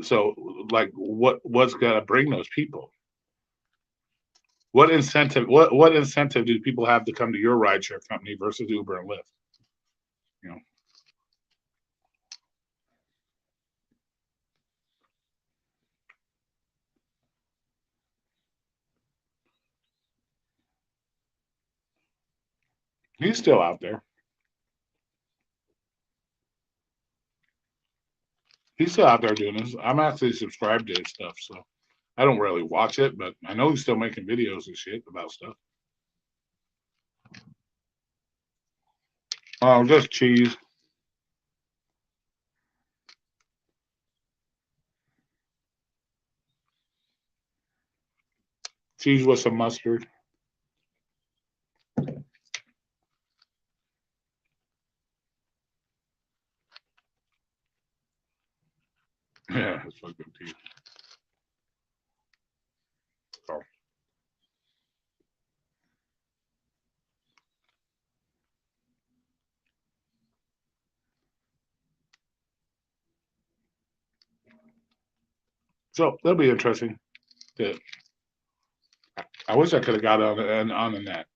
So like, what's gonna bring those people? What incentive do people have to come to your rideshare company versus Uber and Lyft? You know, he's still out there. He's still out there doing this. I'm actually subscribed to his stuff, so I don't really watch it, but I know he's still making videos and shit about stuff. Oh, just cheese. Cheese with some mustard. Yeah, it's fucking tea. So, so that'll be interesting. To, I wish I could have got on in that.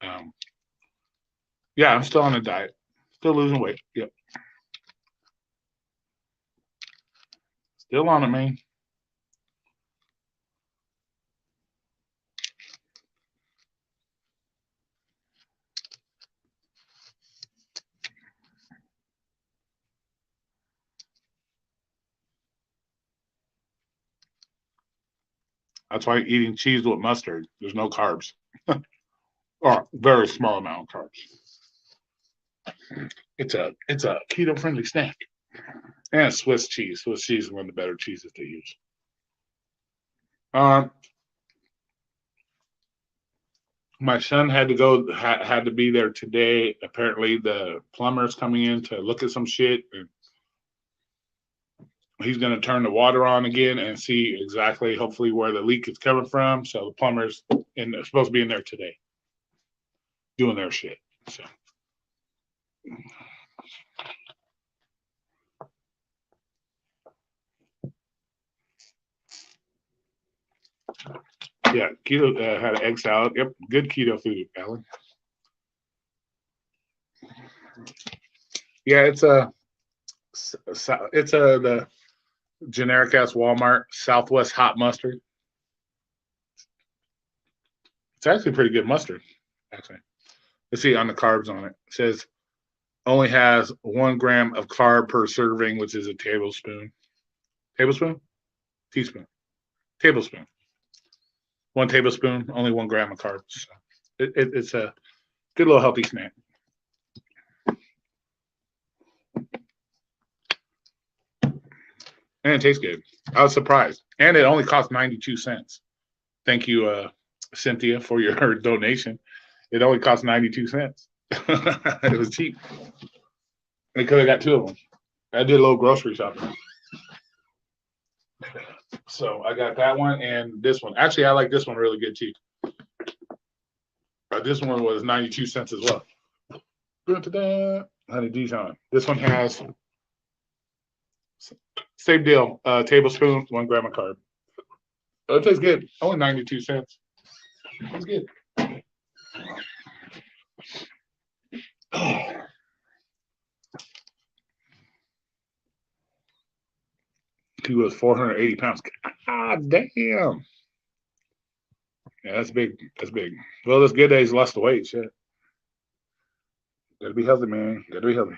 Yeah, I'm still on a diet, still losing weight. Yep, still on it, man. That's why eating cheese with mustard. There's no carbs, or very small amount of carbs. It's a keto friendly snack. And Swiss cheese. Swiss cheese is one of the better cheeses to use. Um, My son had to go, had to be there today. Apparently, the plumber's coming in to look at some shit. And he's going to turn the water on again and see exactly, hopefully, where the leak is coming from. So the plumber's supposed to be in there today doing their shit. So. Yeah, keto had an egg salad. Yep, good keto food, Alan. Yeah, it's the generic ass Walmart Southwest hot mustard. It's actually pretty good mustard. Actually, let's see on the carbs on it. It says only has 1 gram of carb per serving, which is a tablespoon. Tablespoon? Teaspoon. Tablespoon. 1 tablespoon, only 1 gram of carbs. So it's a good little healthy snack. And it tastes good. I was surprised. And it only cost 92 cents. Thank you, Cynthia, for your donation. It only cost 92 cents. It was cheap. I could have got 2 of them. I did a little grocery shopping. So I got that one and this one. Actually, I like this one really good too. This one was 92 cents as well. Honey Dijon. This one has same deal. Tablespoon, 1 gram of carb. It tastes good. Only 92 cents. It's good. He was 480 pounds. God damn. Yeah, that's big. That's big. Well, it's good that he's lost the weight. Shit. Gotta be healthy, man. Gotta be healthy.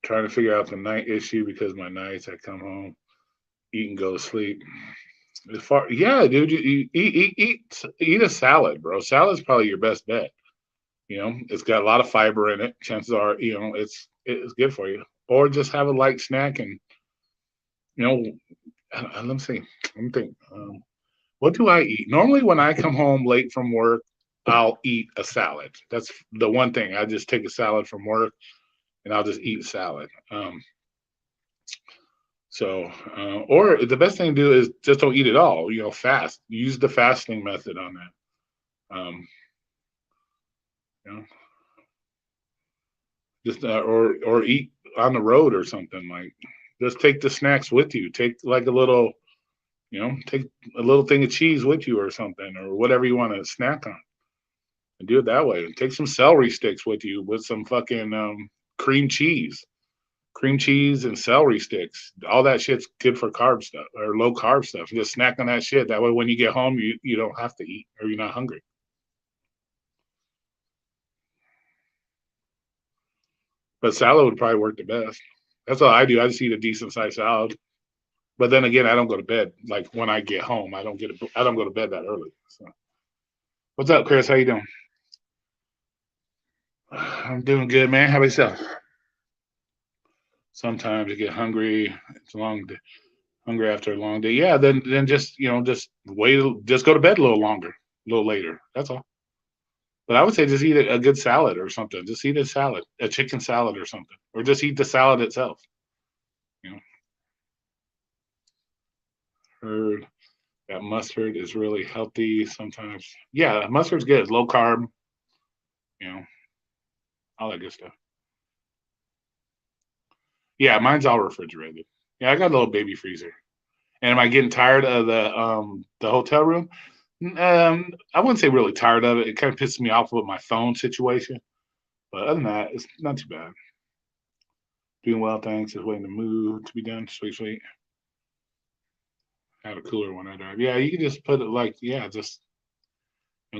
Trying to figure out the night issue because my nights I come home, eat and go to sleep. As far, yeah, dude, you eat a salad, bro. Salad's probably your best bet. You know, it's got a lot of fiber in it. Chances are, you know, it's good for you. Or just have a light snack and, you know, let me see. Let me think. What do I eat? Normally, when I come home late from work, I'll eat a salad. That's the one thing. I just take a salad from work and I'll just eat a salad. Or the best thing to do is just don't eat at all. You know, fast. Use the fasting method on that. You know, just or eat on the road or something like. Just take the snacks with you. Take like a little, you know, take a little thing of cheese with you or something, or whatever you want to snack on, and do it that way. Take some celery sticks with you with some fucking cream cheese. Cream cheese and celery sticks. All that shit's good for carb stuff or low carb stuff. Just snack on that shit. That way, when you get home, you don't have to eat or you're not hungry. But salad would probably work the best. That's all I do. I just eat a decent sized salad. But then again, I don't go to bed. Like when I get home, I don't go to bed that early. So, what's up, Chris? How you doing? I'm doing good, man. How about yourself? Sometimes you get hungry. It's a long day, hungry after a long day. Yeah, then just just wait, just go to bed a little longer, a little later. That's all. But I would say just eat a good salad or something. Just eat a salad, a chicken salad or something, or just eat the salad itself. You know, heard that mustard is really healthy sometimes. Yeah, mustard's good. It's low carb. You know, all that good stuff. Yeah, mine's all refrigerated. Yeah, I got a little baby freezer. And am I getting tired of the hotel room? I wouldn't say really tired of it. It kind of pisses me off with my phone situation. But other than that, it's not too bad. Doing well, thanks. Just waiting to move to be done. Sweet, sweet. Have a cooler when I drive. Yeah, you can just put it like, yeah, just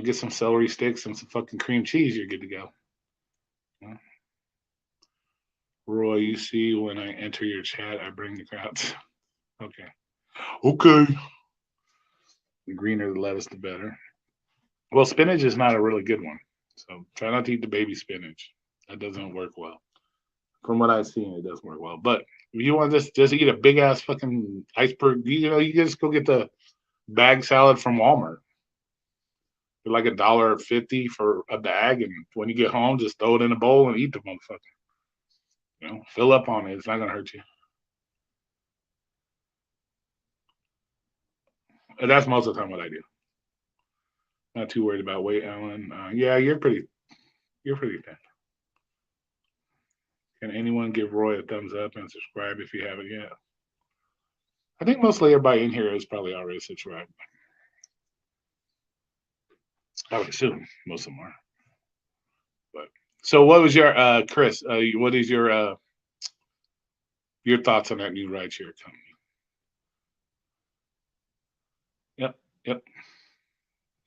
get some celery sticks and some fucking cream cheese. You're good to go. Yeah. Roy, you see when I enter your chat, I bring the crowds. Okay. Okay. The greener the lettuce, the better. Well, spinach is not a really good one. So try not to eat the baby spinach. That doesn't work well. From what I've seen, it doesn't work well. But if you want to just eat a big ass fucking iceberg, you just go get the bag salad from Walmart. They're like $1.50 for a bag, and when you get home, just throw it in a bowl and eat the motherfucker. You know, fill up on it. It's not gonna hurt you. And that's most of the time what I do. Not too worried about weight, Alan. Yeah, you're pretty thin. Can anyone give Roy a thumbs up and subscribe if you haven't yet? I think mostly everybody in here is probably already subscribed. I would assume most of them are. But so, what was your Chris? What is your thoughts on that new rideshare company? Yep, yep,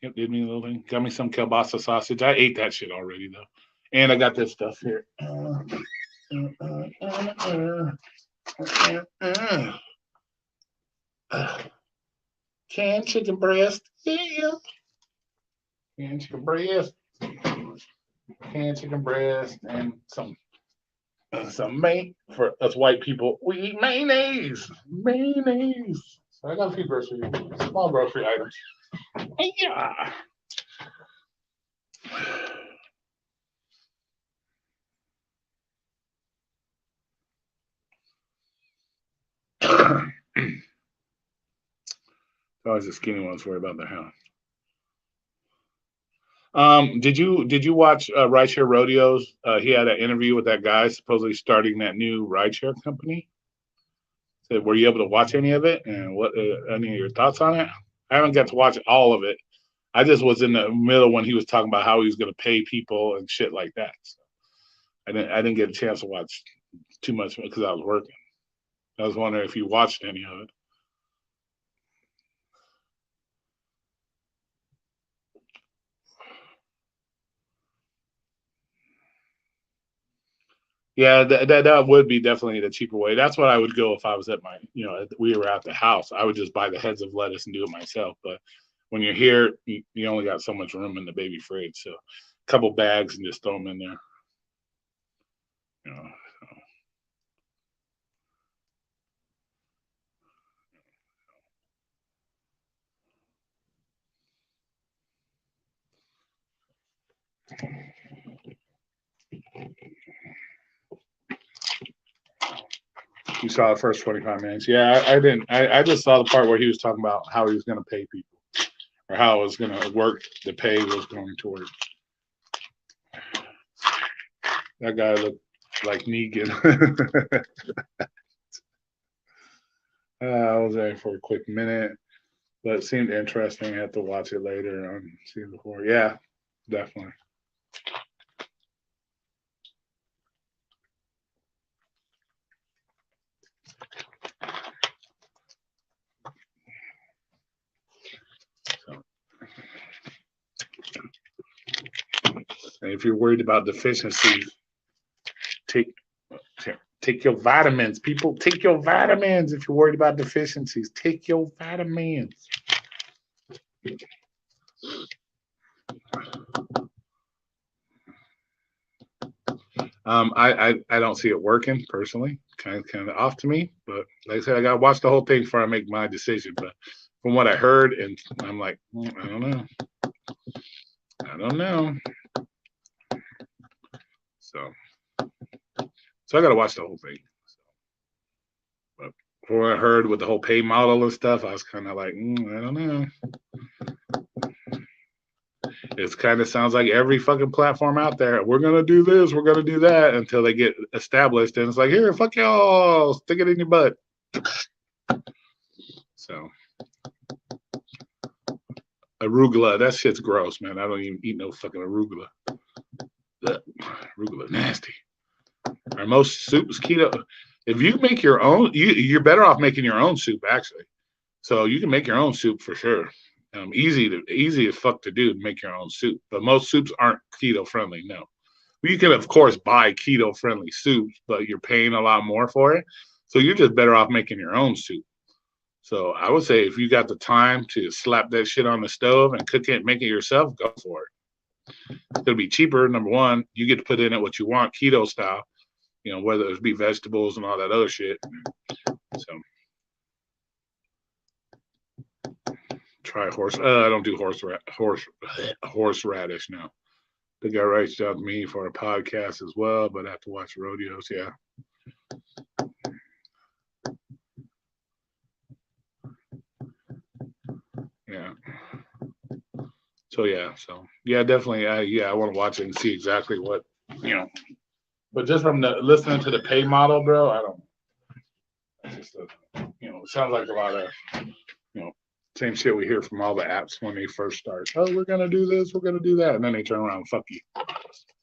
yep. Did me a little thing. Got me some kielbasa sausage. I ate that shit already though, and I got this stuff here. Canned chicken breast. Yeah. Canned chicken breast. Canned chicken breast and some main for us white people. We eat mayonnaise. Mayonnaise. So I got a few small grocery items. Yeah. Always the skinny ones worry about their health. Did you watch Rideshare Rodeos? He had an interview with that guy supposedly starting that new rideshare company. So were you able to watch any of it? And what any of your thoughts on it? I haven't got to watch all of it. I just was in the middle when he was talking about how he was going to pay people and shit like that. So I didn't get a chance to watch too much because I was working. I was wondering if you watched any of it. Yeah, that would be definitely the cheaper way. That's what I would go if I was at my, we were at the house. I would just buy the heads of lettuce and do it myself. But when you're here, you only got so much room in the baby fridge. So a couple bags and just throw them in there. You know, You saw the first 25 minutes. Yeah, I didn't. I just saw the part where he was talking about how he was going to pay people or how it was going to work. The pay was going to work. That guy looked like Negan. I was there for a quick minute, but it seemed interesting. I have to watch it later on season 4. Yeah, definitely. And if you're worried about deficiencies, take your vitamins. People, take your vitamins. If you're worried about deficiencies, take your vitamins. I don't see it working personally. Kind of off to me, but like I said, I got to watch the whole thing before I make my decision. But from what I heard, and I'm like, I don't know. I don't know. So I got to watch the whole thing. But from what I heard with the whole pay model and stuff, I was kind of like, I don't know. It kind of sounds like every fucking platform out there. We're gonna do this, we're gonna do that until they get established, and it's like, here, fuck y'all, stick it in your butt. So, arugula, that shit's gross, man. I don't even eat no fucking arugula. Arugula, nasty. Are most soups keto? If you make your own, you're better off making your own soup actually. So you can make your own soup for sure. Easy as fuck to do to make your own soup, but most soups aren't keto friendly. No, you can of course buy keto friendly soups, but you're paying a lot more for it. So you're just better off making your own soup. So I would say if you got the time to slap that shit on the stove and cook it and make it yourself, go for it. It'll be cheaper. Number one, you get to put in it what you want, keto style. Whether it be vegetables and all that other shit. So. Try horse. I don't do horseradish now. The guy reached out to me for a podcast as well, but I have to watch rodeos. Yeah. Yeah. So yeah, definitely. I want to watch it and see exactly what you know. But just from the listening to the pay model, bro, I don't. It's just it sounds like a lot of you know same shit we hear from all the apps when they first start. Oh, we're gonna do this, we're gonna do that, and then they turn around and fuck you.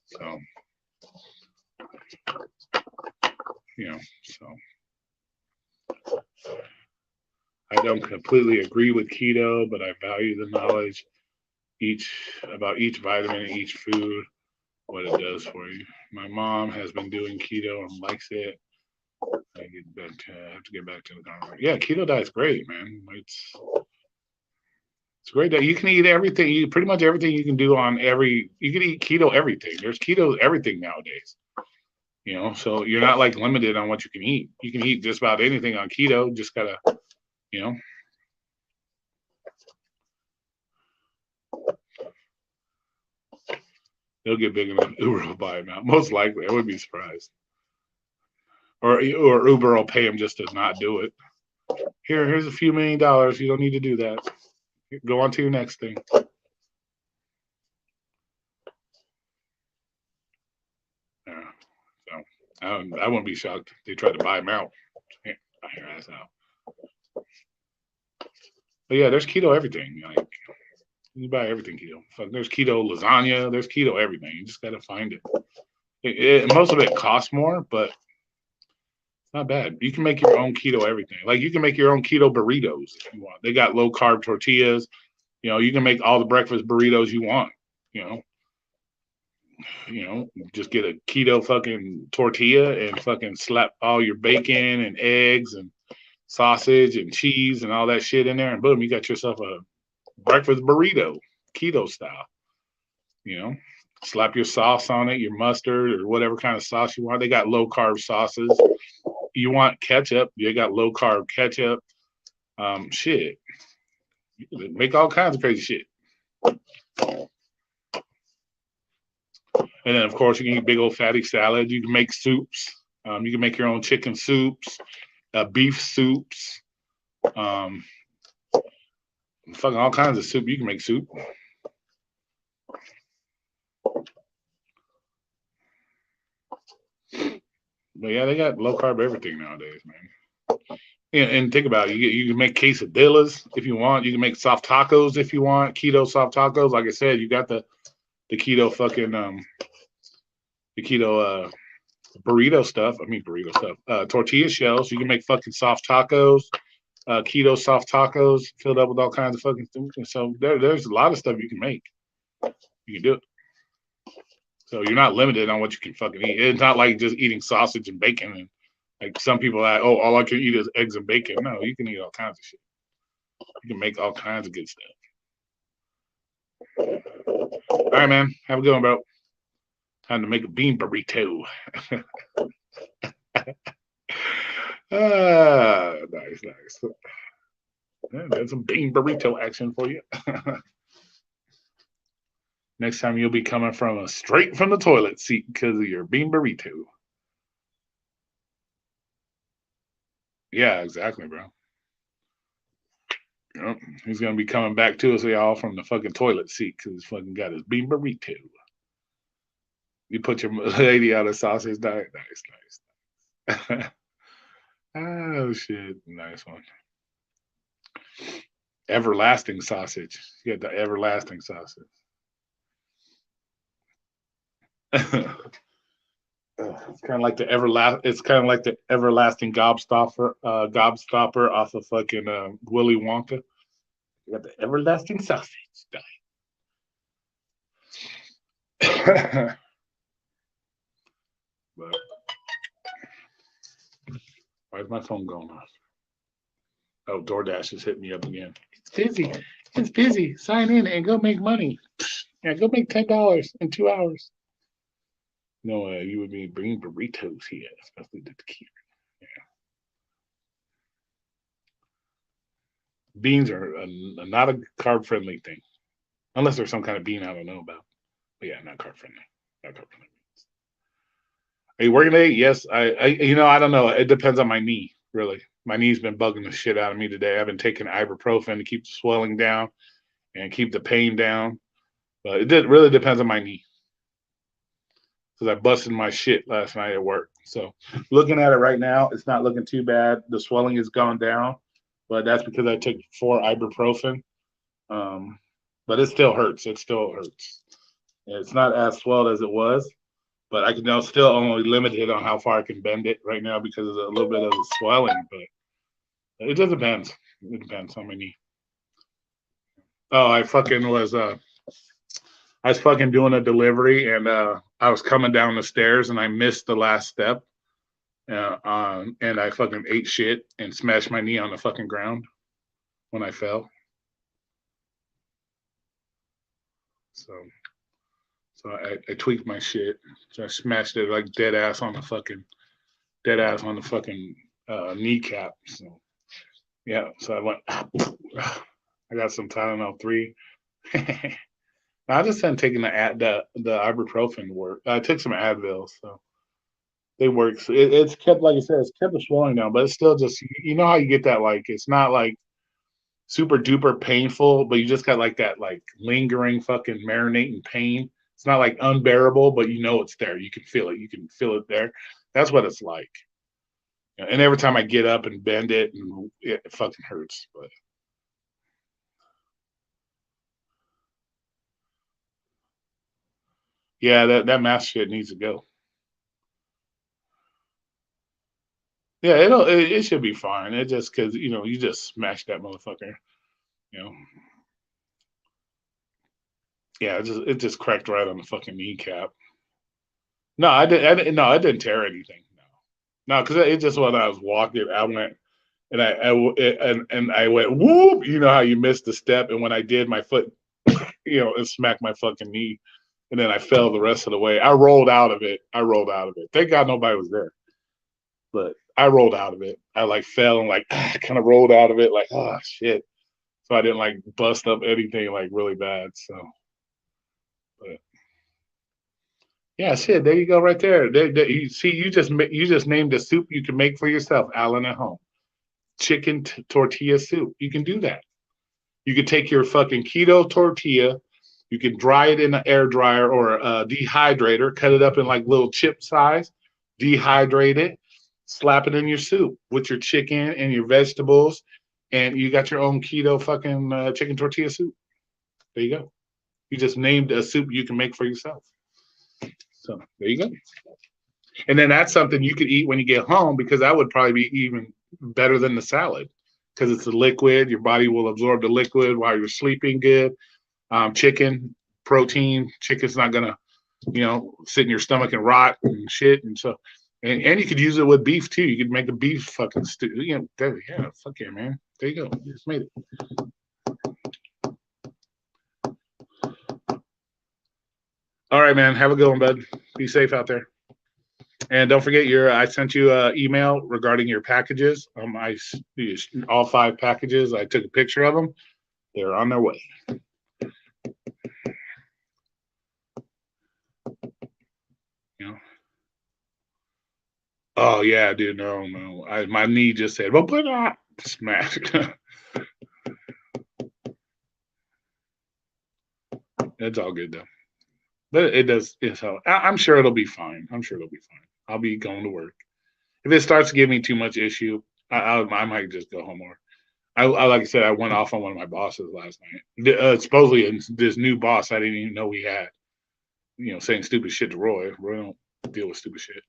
So so I don't completely agree with keto, but I value the knowledge about each vitamin, each food, what it does for you. My mom has been doing keto and likes it. I have to get back to the conversation. Yeah, keto diet's great, man. It's great that you can eat everything. You pretty much everything you can do on every. You can eat keto everything. There's keto everything nowadays. So you're not like limited on what you can eat. You can eat just about anything on keto. Just gotta, you know. They'll get big enough. Uber will buy them out. Most likely, I wouldn't be surprised. Or Uber will pay him just to not do it. Here's a few $1 million. You don't need to do that. Go on to your next thing. Yeah. So I wouldn't be shocked if they tried to buy him out. Buy your ass out. But yeah, there's keto everything. Like you buy everything keto. There's keto lasagna. There's keto everything. You just gotta find it. Most of it costs more, but it's not bad. You can make your own keto everything. Like you can make your own keto burritos if you want. They got low carb tortillas. You can make all the breakfast burritos you want. You know, just get a keto fucking tortilla and fucking slap all your bacon and eggs and sausage and cheese and all that shit in there, and boom, you got yourself a breakfast burrito, keto style. You know, slap your sauce on it, your mustard or whatever kind of sauce you want. They got low carb sauces. You want ketchup? They got low carb ketchup. Shit, make all kinds of crazy shit. And then, of course, you can eat big old fatty salad. You can make soups. You can make your own chicken soups, beef soups, fucking all kinds of soup. You can make soup. But yeah, they got low carb everything nowadays, man. And think about it. You can make quesadillas if you want. You can make soft tacos if you want. Keto soft tacos. Like I said, you got the keto fucking the keto burrito stuff. I mean burrito stuff. Tortilla shells. You can make fucking soft tacos. Keto soft tacos filled up with all kinds of fucking things. So there's a lot of stuff you can make. You can do it. So you're not limited on what you can fucking eat. It's not like just eating sausage and bacon and like some people are like, oh, all I can eat is eggs and bacon. No, you can eat all kinds of shit. You can make all kinds of good stuff. All right, man. Have a good one, bro. Time to make a bean burrito. Nice. Yeah, there's some bean burrito action for you. Next time you'll be coming from straight from the toilet seat because of your bean burrito. Yeah, exactly, bro. Yep. He's gonna be coming back to us all from the fucking toilet seat because he's fucking got his bean burrito. You put your lady on a sausage diet. Nice. Oh shit, nice one. Everlasting sausage. You got the everlasting sausage. It's kind of like the everlasting gobstopper off of fucking Willy Wonka. You got the everlasting sausage diet. But why is my phone going off? Oh, DoorDash is hitting me up again. It's busy. It's busy. Sign in and go make money. Yeah, go make $10 in 2 hours. No, you would be bringing burritos here, especially the tequila. Yeah. Beans are not a carb friendly thing, unless there's some kind of bean I don't know about. But yeah, not carb friendly. Not carb friendly. Are you working today? Yes. I don't know. It depends on my knee, really. My knee's been bugging the shit out of me today. I've been taking ibuprofen to keep the swelling down and keep the pain down. But really depends on my knee because I busted my shit last night at work. So looking at it right now, it's not looking too bad. The swelling has gone down, but that's because I took 4 ibuprofen. Um, but it still hurts. It still hurts. It's not as swelled as it was, but I can now still only limited on how far I can bend it right now because of a little bit of the swelling. But it just depends. It depends on my knee. Oh, I was fucking doing a delivery and I was coming down the stairs and I missed the last step. And I fucking ate shit and smashed my knee on the fucking ground when I fell. So I tweaked my shit. So I smashed it like dead ass on the fucking kneecap. So yeah, so I went. I got some Tylenol 3. I just been taking the ibuprofen to work. I took some Advil, so they work. So it's kept, like I said, it's kept the swelling down, but it's still just how you get that, like it's not like super duper painful, but you just got like that like lingering fucking marinating pain. It's not like unbearable, but it's there. You can feel it. You can feel it there. That's what it's like. And every time I get up and bend it, and it fucking hurts. But yeah, that mask shit needs to go. Yeah, it should be fine. It just because you just smashed that motherfucker. You know, yeah, it just cracked right on the fucking kneecap. No, no, it didn't tear anything. No, because it just when I was walking, I went and I went whoop. You know how you missed the step, and when I did, my foot, it smacked my fucking knee, and then I fell the rest of the way. I rolled out of it. I rolled out of it. Thank God nobody was there, but I rolled out of it. I like fell and like kind of rolled out of it, like oh shit. So I didn't like bust up anything like really bad. So, but yeah, shit. There you go, right there. You see, you just named a soup you can make for yourself, Alan, at home. Chicken tortilla soup. You can do that. You could take your fucking keto tortilla. You can dry it in an air dryer or a dehydrator, cut it up in like little chip size, dehydrate it, slap it in your soup with your chicken and your vegetables, and you got your own keto fucking chicken tortilla soup. There you go. You just named a soup you can make for yourself. So there you go. And then that's something you could eat when you get home because that would probably be even better than the salad because it's a liquid. Your body will absorb the liquid while you're sleeping good. Chicken, protein. Chicken's not gonna, sit in your stomach and rot and shit. And so, and you could use it with beef too. You could make a beef fucking stew. Yeah, fuck yeah, man. There you go. You just made it. All right, man. Have a good one, bud. Be safe out there. And don't forget I sent you an email regarding your packages. All 5 packages. I took a picture of them. They're on their way. You know. Oh yeah, dude. No, no. My knee just said, "Well, put on." Smash. It's all good though. But it does. So I'm sure it'll be fine. I'm sure it'll be fine. I'll be going to work. If it starts to give me too much issue, I might just go home. Or like I said, I went off on one of my bosses last night. Supposedly, this new boss I didn't even know we had. Saying stupid shit to Roy. Roy don't deal with stupid shit.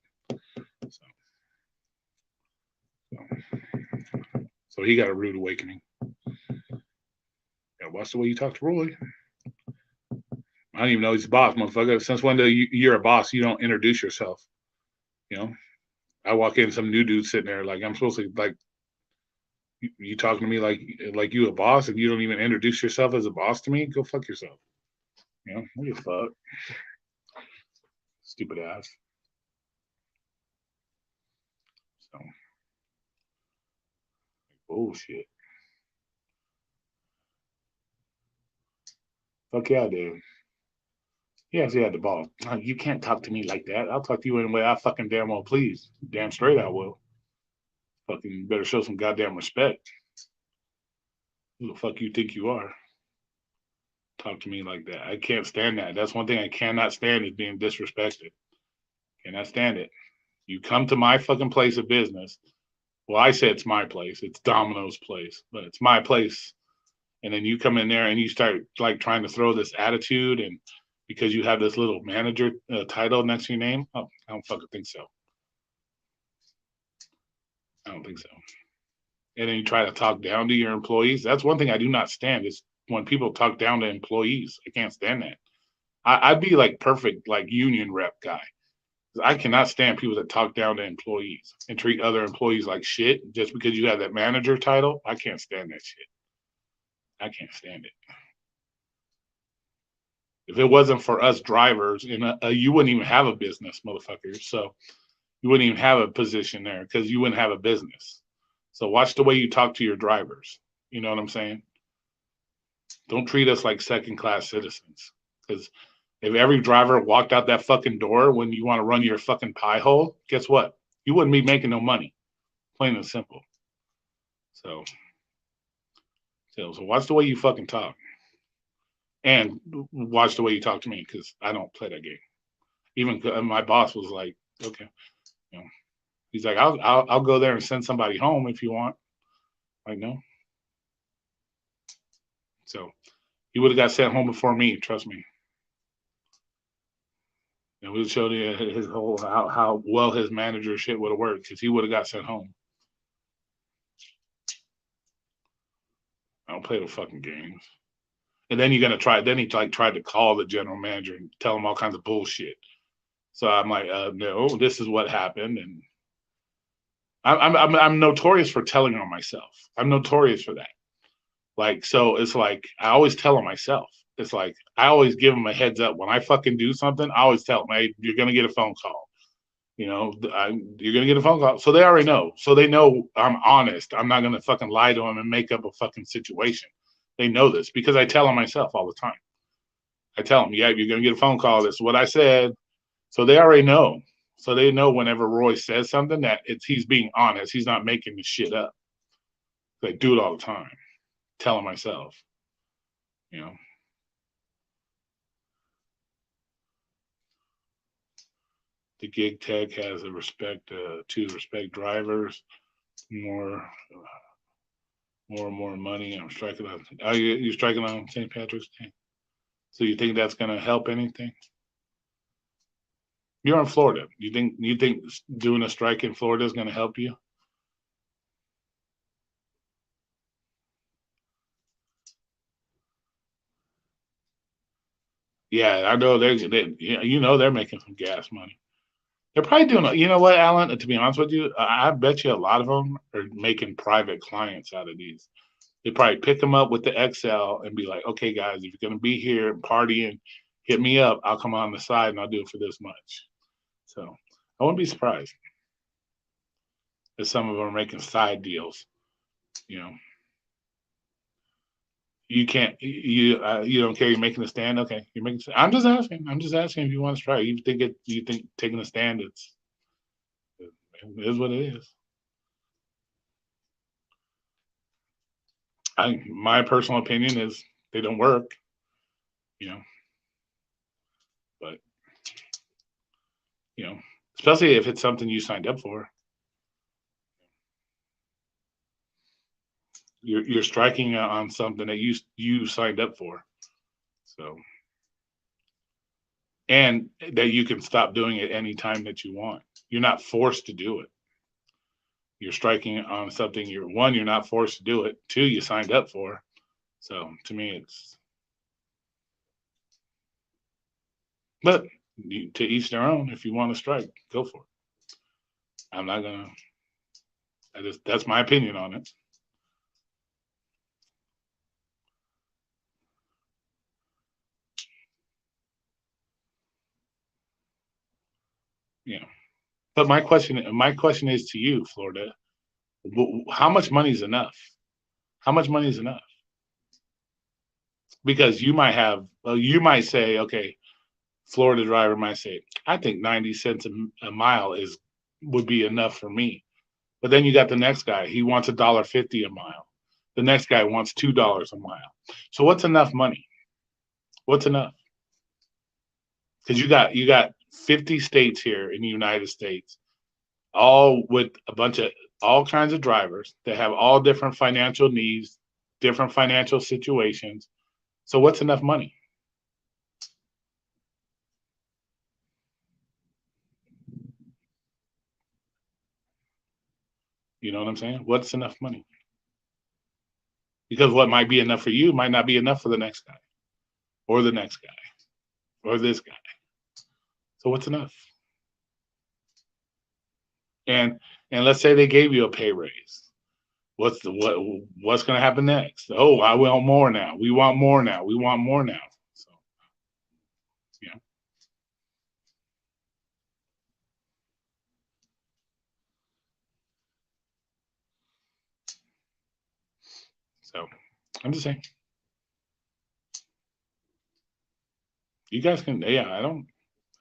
So, so he got a rude awakening. Gotta watch the way you talk to Roy. I don't even know he's a boss, motherfucker. Since when do you're a boss, you don't introduce yourself? You know, I walk in, some new dude sitting there, like I'm supposed to like you talking to me like you a boss, and you don't even introduce yourself as a boss to me. Go fuck yourself. What the fuck, stupid ass. So bullshit. Fuck yeah, I did. Yes, he had the ball. You can't talk to me like that. I'll talk to you any way I fucking damn well please. Damn straight I will. Fucking better show some goddamn respect. Who the fuck you think you are? Talk to me like that. I can't stand that. That's one thing I cannot stand is being disrespected. Cannot stand it. You come to my fucking place of business. Well, I say it's my place. It's Domino's place, but it's my place. And then you come in there and you start like trying to throw this attitude and because you have this little manager title next to your name. Oh, I don't fucking think so. I don't think so. And then you try to talk down to your employees. That's one thing I do not stand is when people talk down to employees. I can't stand that. I'd be like perfect like union rep guy. I cannot stand people that talk down to employees and treat other employees like shit just because you have that manager title. I can't stand that shit. I can't stand it. If it wasn't for us drivers, you wouldn't even have a business, motherfuckers. So you wouldn't even have a position there because you wouldn't have a business. So watch the way you talk to your drivers. You know what I'm saying? Don't treat us like second class citizens. Because if every driver walked out that fucking door when you want to run your fucking pie hole, guess what? You wouldn't be making no money. Plain and simple. So watch the way you fucking talk. And watch the way you talk to me because I don't play that game. Even my boss was like, okay, you know, he's like, I'll go there and send somebody home if you want. Like, no. So he would have got sent home before me, trust me. And we'll show you his whole how well his manager shit would have worked because he would have got sent home. I don't play the fucking games. And then you're gonna try. Then he like tried to call the general manager and tell him all kinds of bullshit. So I'm like, no, this is what happened, and I'm notorious for telling on myself. I'm notorious for that. Like, so it's like I always tell on myself. It's like I always give them a heads up when I fucking do something. I always tell them, hey, you're gonna get a phone call. You know, you're gonna get a phone call, so they already know. So they know I'm honest. I'm not gonna fucking lie to them and make up a fucking situation. They know this because I tell them myself all the time. I tell them, yeah, you're gonna get a phone call. This is what I said. So they already know. So they know whenever Roy says something that he's being honest. He's not making the shit up. I do it all the time. Telling myself, you know. The gig tech has a respect to respect drivers, more and more money. I'm striking on. Are you striking on St. Patrick's Day? So you think that's going to help anything? You're in Florida. You think doing a strike in Florida is going to help you? Yeah, I know they're making some gas money. They're probably doing. You know what, Alan? To be honest with you, I bet you a lot of them are making private clients out of these. They probably pick them up with the XL and be like, okay, guys, if you're going to be here partying, hit me up. I'll come on the side and I'll do it for this much. So I wouldn't be surprised if some of them are making side deals. You know, you can't, you don't care. You're making a stand. Okay, you're making. I'm just asking. I'm just asking if you want to try. You think taking a stand? It is what it is. My personal opinion is they don't work. You know, but you know, especially if it's something you signed up for. You're striking on something that you signed up for. So and that you can stop doing it anytime that you want. You're not forced to do it. You're striking on something you're not forced to do it. Two, you signed up for. So to me, it's but to each their own. If you want to strike, go for it. I'm not gonna. That's my opinion on it. Yeah. But my question is to you, Florida. How much money is enough? How much money is enough? because you might say, okay, Florida driver might say, I think 90 cents a mile would be enough for me. But then you got the next guy. He wants $1.50 a mile. The next guy wants $2 a mile. So what's enough money? What's enough? Because you got 50 states here in the United States, all with a bunch of all kinds of drivers that have all different financial needs, different financial situations. So what's enough money? You know what I'm saying? What's enough money? Because what might be enough for you might not be enough for the next guy or the next guy or this guy. So what's enough? And let's say they gave you a pay raise. What's going to happen next? Oh, I want more now. We want more now. We want more now. So, yeah. So, I'm just saying. You guys can, yeah,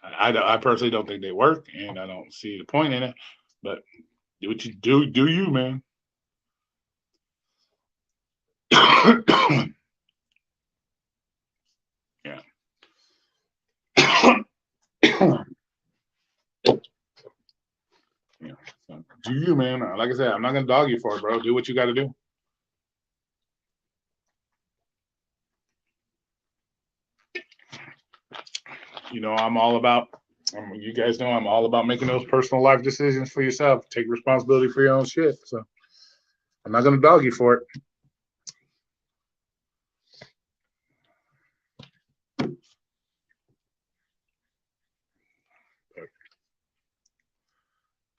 I personally don't think they work, and I don't see the point in it. But do what you do you, man. Yeah. Yeah. So, do you, man? Like I said, I'm not gonna dog you for it, bro. Do what you got to do. You know, I'm all about. You guys know I'm all about making those personal life decisions for yourself. Take responsibility for your own shit. So I'm not gonna dog you for it.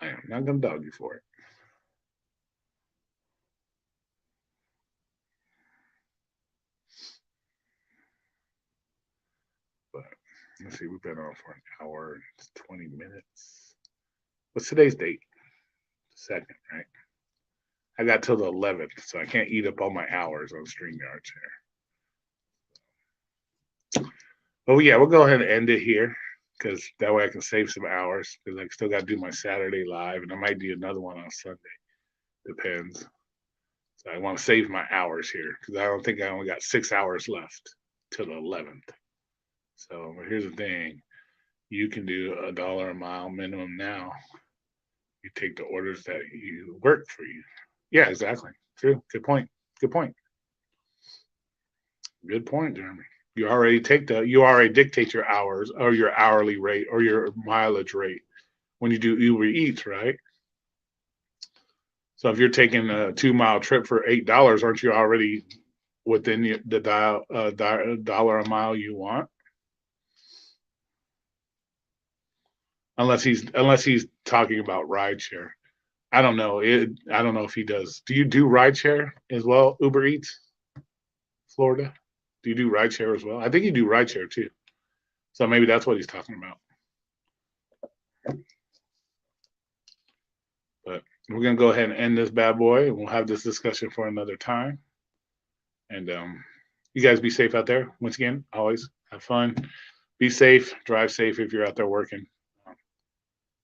I am not gonna dog you for it. But let's see, we've been on for an hour and 20 minutes. What's today's date? Second, right? I got till the 11th, so I can't eat up all my hours on StreamYard here. But yeah, we'll go ahead and end it here because that way I can save some hours because I still got to do my Saturday live and I might do another one on Sunday. Depends. So I want to save my hours here because I don't think I only got 6 hours left till the 11th. So here's the thing. You can do $1 a mile minimum now. You take the orders that you work for you. Yeah, exactly. True. Good point. Good point. Good point, Jeremy. You already dictate your hours or your hourly rate or your mileage rate when you do Uber Eats, right? So if you're taking a 2 mile trip for $8, aren't you already within the dollar a mile you want? Unless he's talking about rideshare. I don't know. I don't know if he does. Do you do rideshare as well? Uber Eats, Florida. Do you do rideshare as well? I think you do rideshare too. So maybe that's what he's talking about. But we're gonna go ahead and end this bad boy, and we'll have this discussion for another time. And you guys be safe out there. Once again, always have fun. Be safe. Drive safe if you're out there working.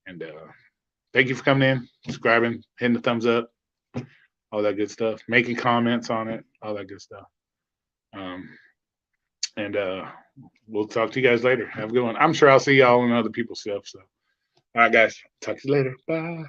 And thank you for coming in, subscribing, hitting the thumbs up, all that good stuff, making comments on it, all that good stuff. And we'll talk to you guys later. Have a good one. I'm sure I'll see y'all in other people's stuff. So, all right, guys. Talk to you later. Bye.